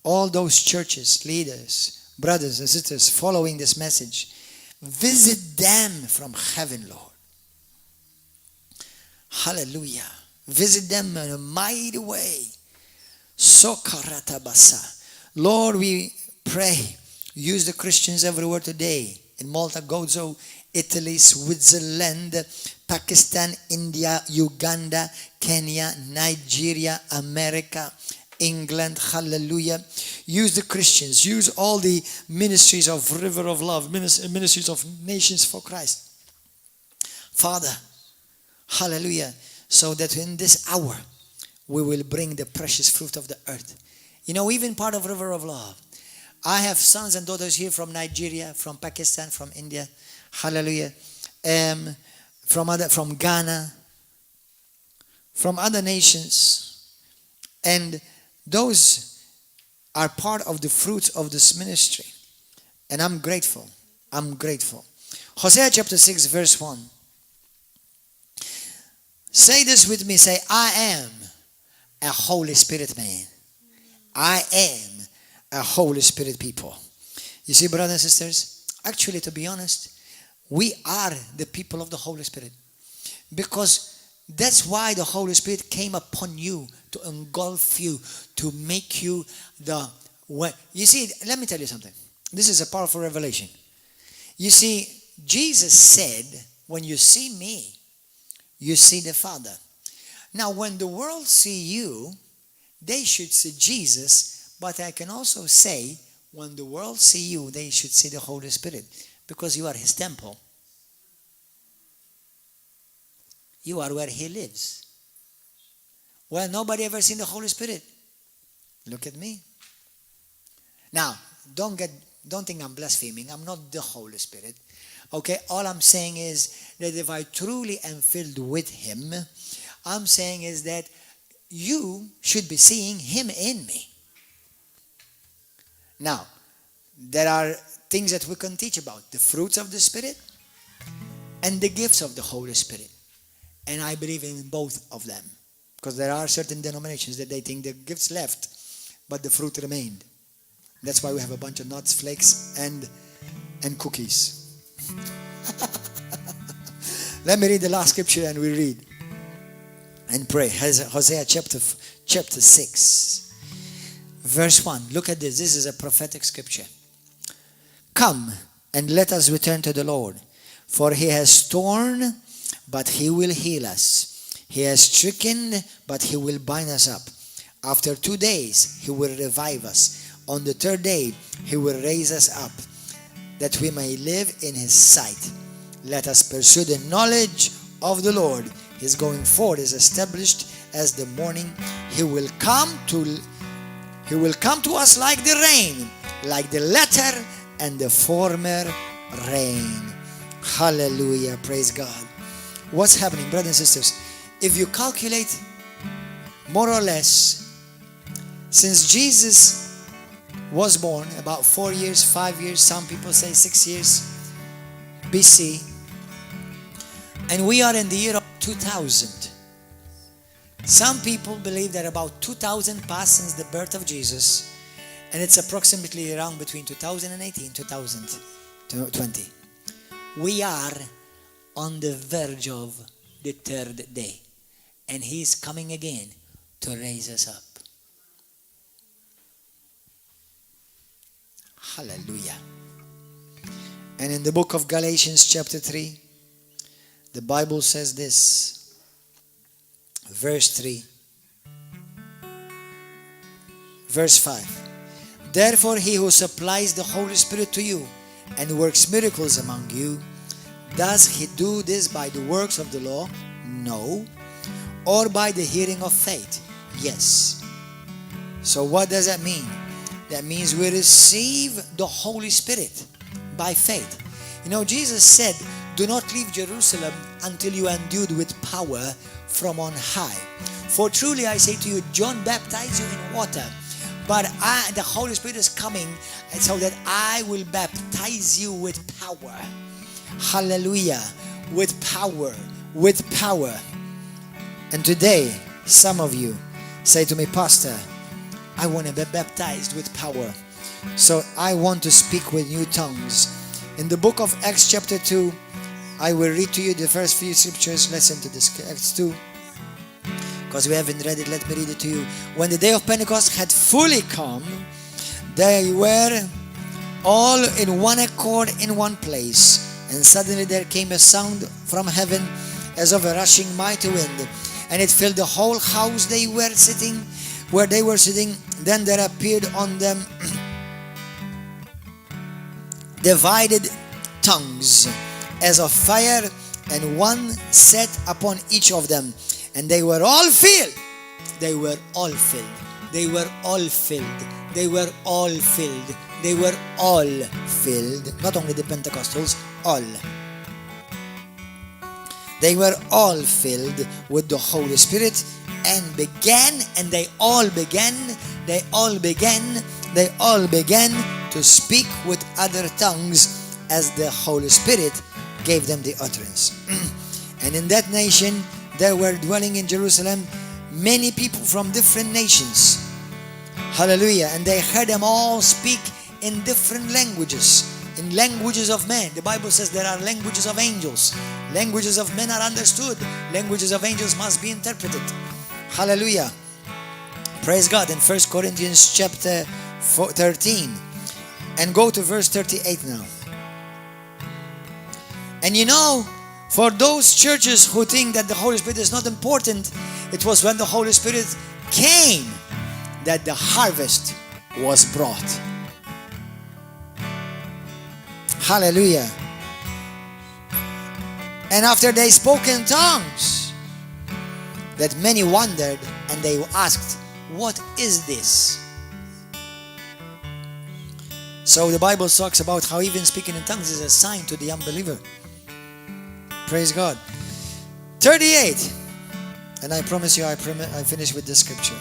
All those churches, leaders, brothers and sisters following this message, visit them from heaven, Lord. Hallelujah. Visit them in a mighty way. Sokarata basa. Lord, we pray. Use the Christians everywhere today. In Malta, Gozo, Italy, Switzerland, Pakistan, India, Uganda, Kenya, Nigeria, America, England. Hallelujah. Use the Christians. Use all the ministries of River of Love, ministries of Nations for Christ. Father, hallelujah. so that in this hour we will bring the precious fruit of the earth. You know, even part of River of Love. I have sons and daughters here from Nigeria, from Pakistan, from India. Hallelujah. From Ghana, from other nations. And those are part of the fruits of this ministry. And I'm grateful. I'm grateful. Hosea chapter 6 verse 1. Say this with me. Say, I am a Holy Spirit man. I am a Holy Spirit people. You see, brothers and sisters, actually, to be honest, we are the people of the Holy Spirit. Because that's why the Holy Spirit came upon you, to engulf you, to make you the way. You see, let me tell you something. This is a powerful revelation. You see, Jesus said, when you see me, you see the Father. Now, when the world see you, they should see Jesus, but I can also say, when the world see you, they should see the Holy Spirit, because you are His temple. You are where He lives. Well, nobody ever seen the Holy Spirit. Look at me. Now, don't think I'm blaspheming. I'm not the Holy Spirit. Okay, all I'm saying is that if I truly am filled with Him, I'm saying is that you should be seeing Him in me. Now, there are things that we can teach about. The fruits of the Spirit and the gifts of the Holy Spirit. And I believe in both of them. Because there are certain denominations that they think the gifts left, but the fruit remained. That's why we have a bunch of nuts, flakes, and cookies. Let me read the last scripture and we read and pray. Hosea chapter 6 verse 1. Look at this. This is a prophetic scripture. Come and let us return to the Lord, for He has torn, but He will heal us. He has stricken, but He will bind us up. After 2 days He will revive us. On the third day He will raise us up, that we may live in His sight. Let us pursue the knowledge of the Lord. His going forward is established as the morning. He will come to us like the rain, like the latter and the former rain. Hallelujah. Praise God. What's happening, brothers and sisters? If you calculate more or less, since Jesus was born, about 4 years, 5 years, some people say 6 years BC, and we are in the year of 2000. Some people believe that about 2000 passed since the birth of Jesus, and it's approximately around between 2018 and 2020. We are on the verge of the third day, and He's coming again to raise us up. Hallelujah. And in the book of Galatians chapter 3, the Bible says this, verse 3, verse 5. Therefore He who supplies the Holy Spirit to you and works miracles among you, does He do this by the works of the law? No. Or by the hearing of faith? Yes. So what does that mean? That means we receive the Holy Spirit by faith. You know, Jesus said, do not leave Jerusalem until you are endued with power from on high. For truly I say to you, John baptized you in water, but the Holy Spirit is coming so that I will baptize you with power. Hallelujah. With power. With power. And today, some of you say to me, Pastor, I want to be baptized with power. So I want to speak with new tongues. In the book of Acts chapter 2, I will read to you the first few scriptures. Listen to this, Acts 2. Because we haven't read it, let me read it to you. When the day of Pentecost had fully come, they were all in one accord in one place. And suddenly there came a sound from heaven as of a rushing mighty wind. And it filled the whole house where they were sitting. Then there appeared on them divided tongues as of fire, and one sat upon each of them. And they were all filled. They were all filled. They were all filled. They were all filled. They were all filled. Not only the Pentecostals, all. They were all filled with the Holy Spirit and they all began to speak with other tongues as the Holy Spirit gave them the utterance. And in that nation, there were dwelling in Jerusalem many people from different nations. Hallelujah. And they heard them all speak in different languages, in languages of men. The Bible says there are languages of angels. Languages of men are understood. Languages of angels must be interpreted. Hallelujah. Praise God. In 1 Corinthians chapter 13. And go to verse 38 now. And you know, for those churches who think that the Holy Spirit is not important, it was when the Holy Spirit came that the harvest was brought. Hallelujah. And after they spoke in tongues, that many wondered and they asked, what is this? So the Bible talks about how even speaking in tongues is a sign to the unbeliever. Praise God. 38. And I promise you, I finish with this scripture.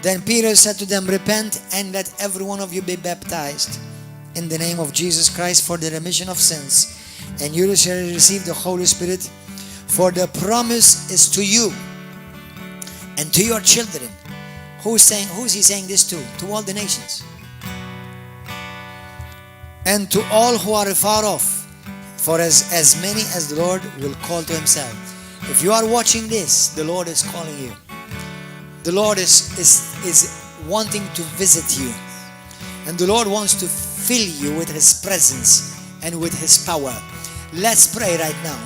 Then Peter said to them, repent and let every one of you be baptized in the name of Jesus Christ for the remission of sins, and you shall receive the Holy Spirit, for the promise is to you and to your children. Who's he saying this to? To all the nations. And to all who are far off, for as many as the Lord will call to himself. If you are watching this, the Lord is calling you. The Lord is wanting to visit you. And the Lord wants to fill you with his presence and with his power. Let's pray right now.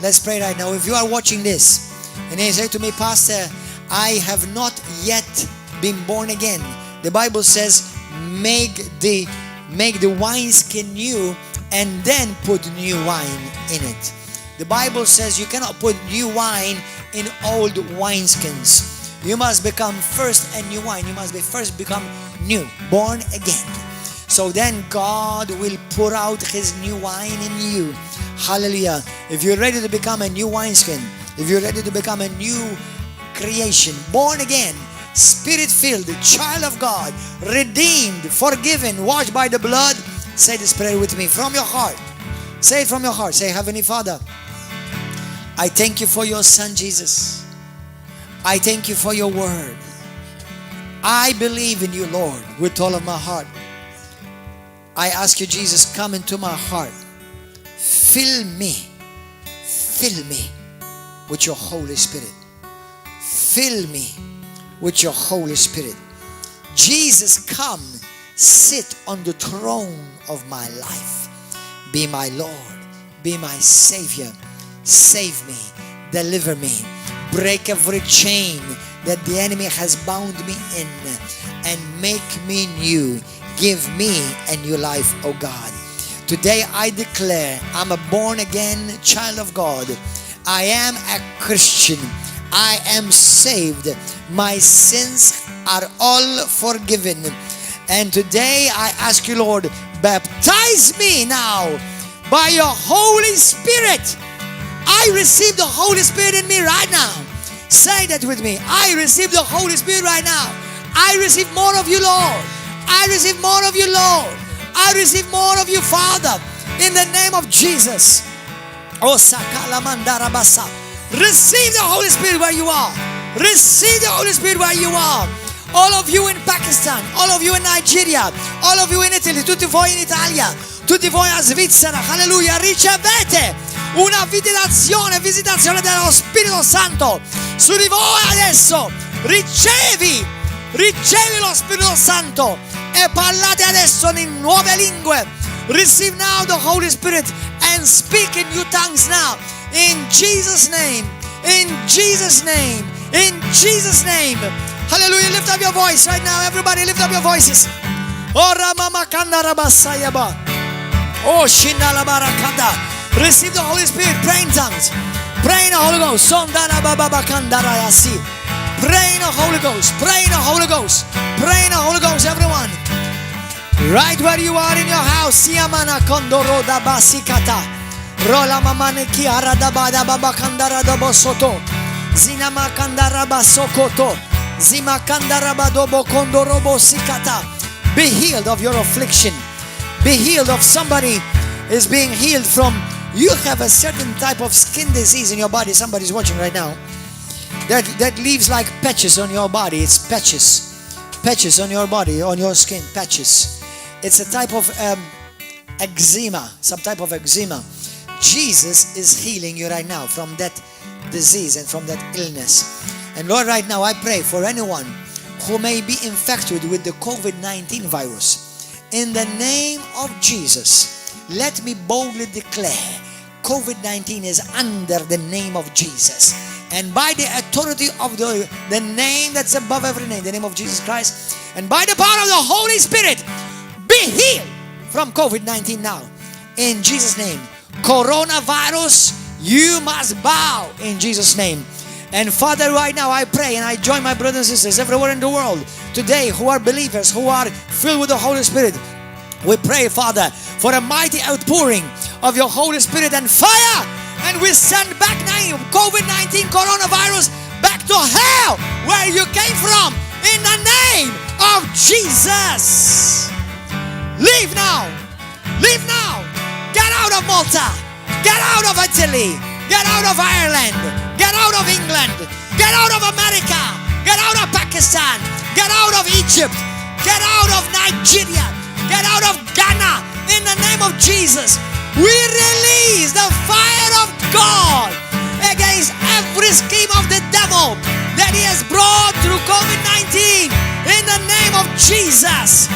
Let's pray right now. If you are watching this and you say to me, Pastor, I have not yet been born again. The Bible says, make the wineskin new and then put new wine in it. The Bible says you cannot put new wine in old wineskins. You must become first a new wine. You must be first become new, born again. So then God will pour out his new wine in you. Hallelujah. If you're ready to become a new wineskin, if you're ready to become a new creation, born again, Spirit-filled, child of God, redeemed, forgiven, washed by the blood, say this prayer with me from your heart. Say it from your heart. Say, Heavenly Father, I thank you for your Son Jesus. I thank you for your word. I believe in you, Lord, with all of my heart. I ask you, Jesus, come into my heart. Fill me with your Holy Spirit. Fill me with your Holy Spirit. Jesus, come, sit on the throne of my life. Be my Lord, be my Savior. Save me, deliver me, break every chain that the enemy has bound me in, and make me new. Give me a new life, oh God. Today I declare I'm a born again child of God. I am a Christian. I am saved. My sins are all forgiven. And today I ask you, Lord, baptize me now by your Holy Spirit. I receive the Holy Spirit in me right now. Say that with me. I receive the Holy Spirit right now. I receive more of you, Lord. I receive more of you, Lord. I receive more of you, Father, in the name of Jesus. Oh, sakala mandara basa. Receive the Holy Spirit where you are. Receive the Holy Spirit where you are. All of you in Pakistan, all of you in Nigeria, all of you in Italy, tutti voi in Italia, tutti voi a Svizzera, alleluia, ricevete una visitazione dello Spirito Santo su di voi adesso. Ricevi lo Spirito Santo e parlate adesso in nuove lingue. Receive now the Holy Spirit and speak in new tongues now. In Jesus' name, in Jesus' name, in Jesus' name. Hallelujah, lift up your voice right now. Everybody lift up your voices. Oh, Ramama Kanda Rabasayaba. Oh, Shinala Barakanda. Receive the Holy Spirit. Pray in tongues. Pray in the Holy Ghost. Sondara baba bakandara yasi. Pray in the Holy Ghost. Pray in the Holy Ghost. Pray in the Holy Ghost, everyone. Right where you are in your house. Siamana kondoro da basikata. Rola mamane kiara da bada baba kandara da bosoto. Zinama kandara basokoto. Zima kandara badobo kondorobo sikata. Be healed of your affliction. Be healed of somebody is being healed from. You have a certain type of skin disease in your body. Somebody's watching right now. That leaves like patches on your body. It's patches. Patches on your body, on your skin, patches. It's a type of eczema, some type of eczema. Jesus is healing you right now from that disease and from that illness. And Lord, right now I pray for anyone who may be infected with the COVID-19 virus. In the name of Jesus, let me boldly declare COVID-19 is under the name of Jesus. And by the authority of the name that's above every name, the name of Jesus Christ, and by the power of the Holy Spirit, be healed from COVID-19 now. In Jesus' name. Coronavirus, you must bow in Jesus' name. And Father, right now I pray and I join my brothers and sisters everywhere in the world today who are believers, who are filled with the Holy Spirit. We pray, Father, for a mighty outpouring of your Holy Spirit and fire. And we send back now COVID-19 coronavirus back to hell where you came from in the name of Jesus. Leave now. Leave now. Get out of Malta. Get out of Italy. Get out of Ireland. Get out of England. Get out of America. Get out of Pakistan. Get out of Egypt. Get out of Nigeria. Get out of Ghana. In the name of Jesus, we release the fire of God against every scheme of the devil that he has brought through COVID-19. In the name of Jesus,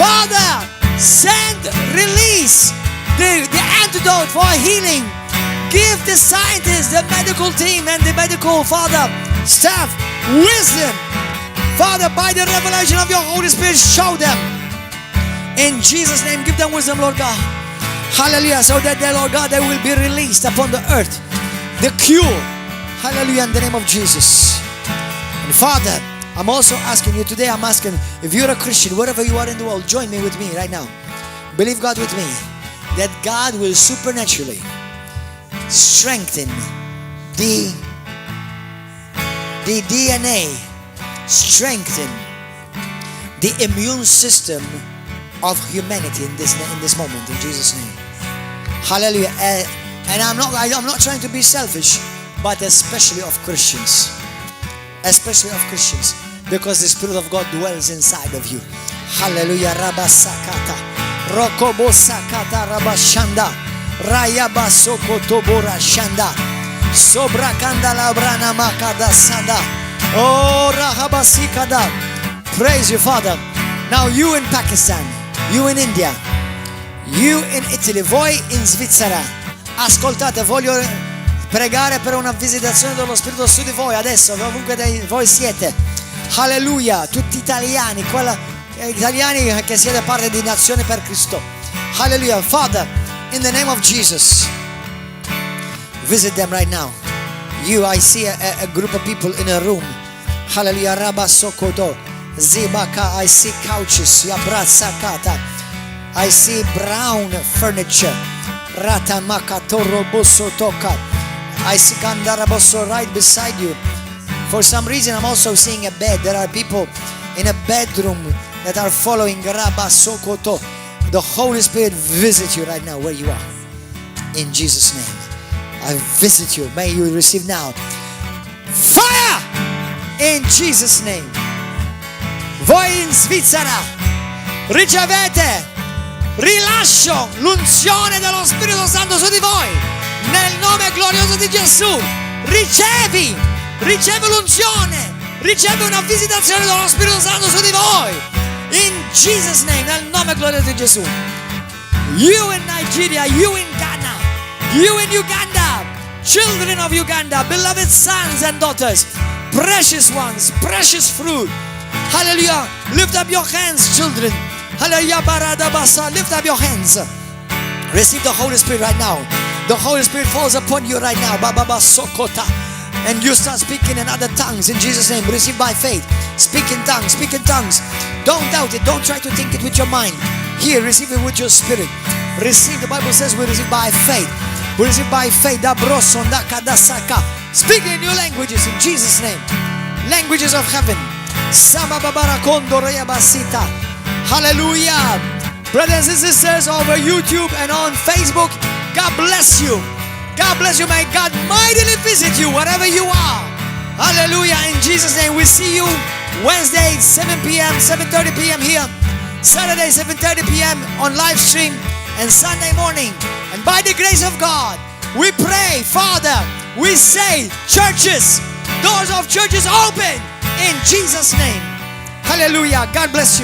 Father, send, release the antidote for healing. Give the scientists, the medical team, and the medical, Father, staff wisdom. Father, by the revelation of your Holy Spirit, show them. In Jesus' name, give them wisdom, Lord God. Hallelujah. So that, Lord God, they will be released upon the earth. The cure. Hallelujah. In the name of Jesus. And Father, I'm also asking you today, I'm asking, if you're a Christian, wherever you are in the world, join me with me right now. Believe God with me that God will supernaturally strengthen the DNA, strengthen the immune system of humanity in this moment, in Jesus' name. Hallelujah. And I'm not trying to be selfish, but especially of Christians. Especially of Christians, because the Spirit of God dwells inside of you. Hallelujah. Rabasakata, Rokobosakata, Rabashanda, Rayabasokotobora Shanda, Sobrakanda Labrana Makada Sada, Oh Rahabasikada. Praise you, Father. Now you in Pakistan, you in India, you in Italy, voi in Svizzera. Ascoltate, voglio pregare per una visitazione dello Spirito su di voi adesso, ovunque voi siete. Alleluia, tutti italiani, italiani che siete parte di Nazione per Cristo. Hallelujah. Father, in the name of Jesus, visit them right now. I see a group of people in a room. Hallelujah. Rabba Sokoto, Zibaka, I see couches, Yabrasakata. I see brown furniture. Ratamaka Toroboso Toka. I see Kandaraboso right beside you. For some reason, I'm also seeing a bed. There are people in a bedroom that are following Rabba Sokoto. The Holy Spirit visit you right now where you are. In Jesus' name. I visit you. May you receive now fire in Jesus' name. Voi in Svizzera ricevete rilascio l'unzione dello Spirito Santo su di voi nel nome glorioso di Gesù. Ricevi l'unzione, ricevi una visitazione dello Spirito Santo su di voi in Jesus' name, nel nome glorioso di Gesù. You in Nigeria, you in Ghana, you in Uganda, children of Uganda, beloved sons and daughters, precious ones, precious fruit. Hallelujah. Lift up your hands, children. Hallelujah. Lift up your hands. Receive the Holy Spirit right now. The Holy Spirit falls upon you right now. Baba sokota. And you start speaking in other tongues in Jesus' name. Receive by faith. Speak in tongues. Speak in tongues. Don't doubt it. Don't try to think it with your mind. Here, receive it with your spirit. Receive. The Bible says we receive by faith. We receive by faith. Speak in new languages in Jesus' name. Languages of heaven. Hallelujah. Brothers and sisters over YouTube and on Facebook, God bless you. God bless you. May God mightily visit you wherever you are. Hallelujah. In Jesus' name, we see you Wednesday, 7 p.m., 7:30 p.m. here. Saturday, 7:30 p.m. on live stream. And Sunday morning. And by the grace of God, we pray, Father, we say, churches, doors of churches open in Jesus' name. Hallelujah. God bless you.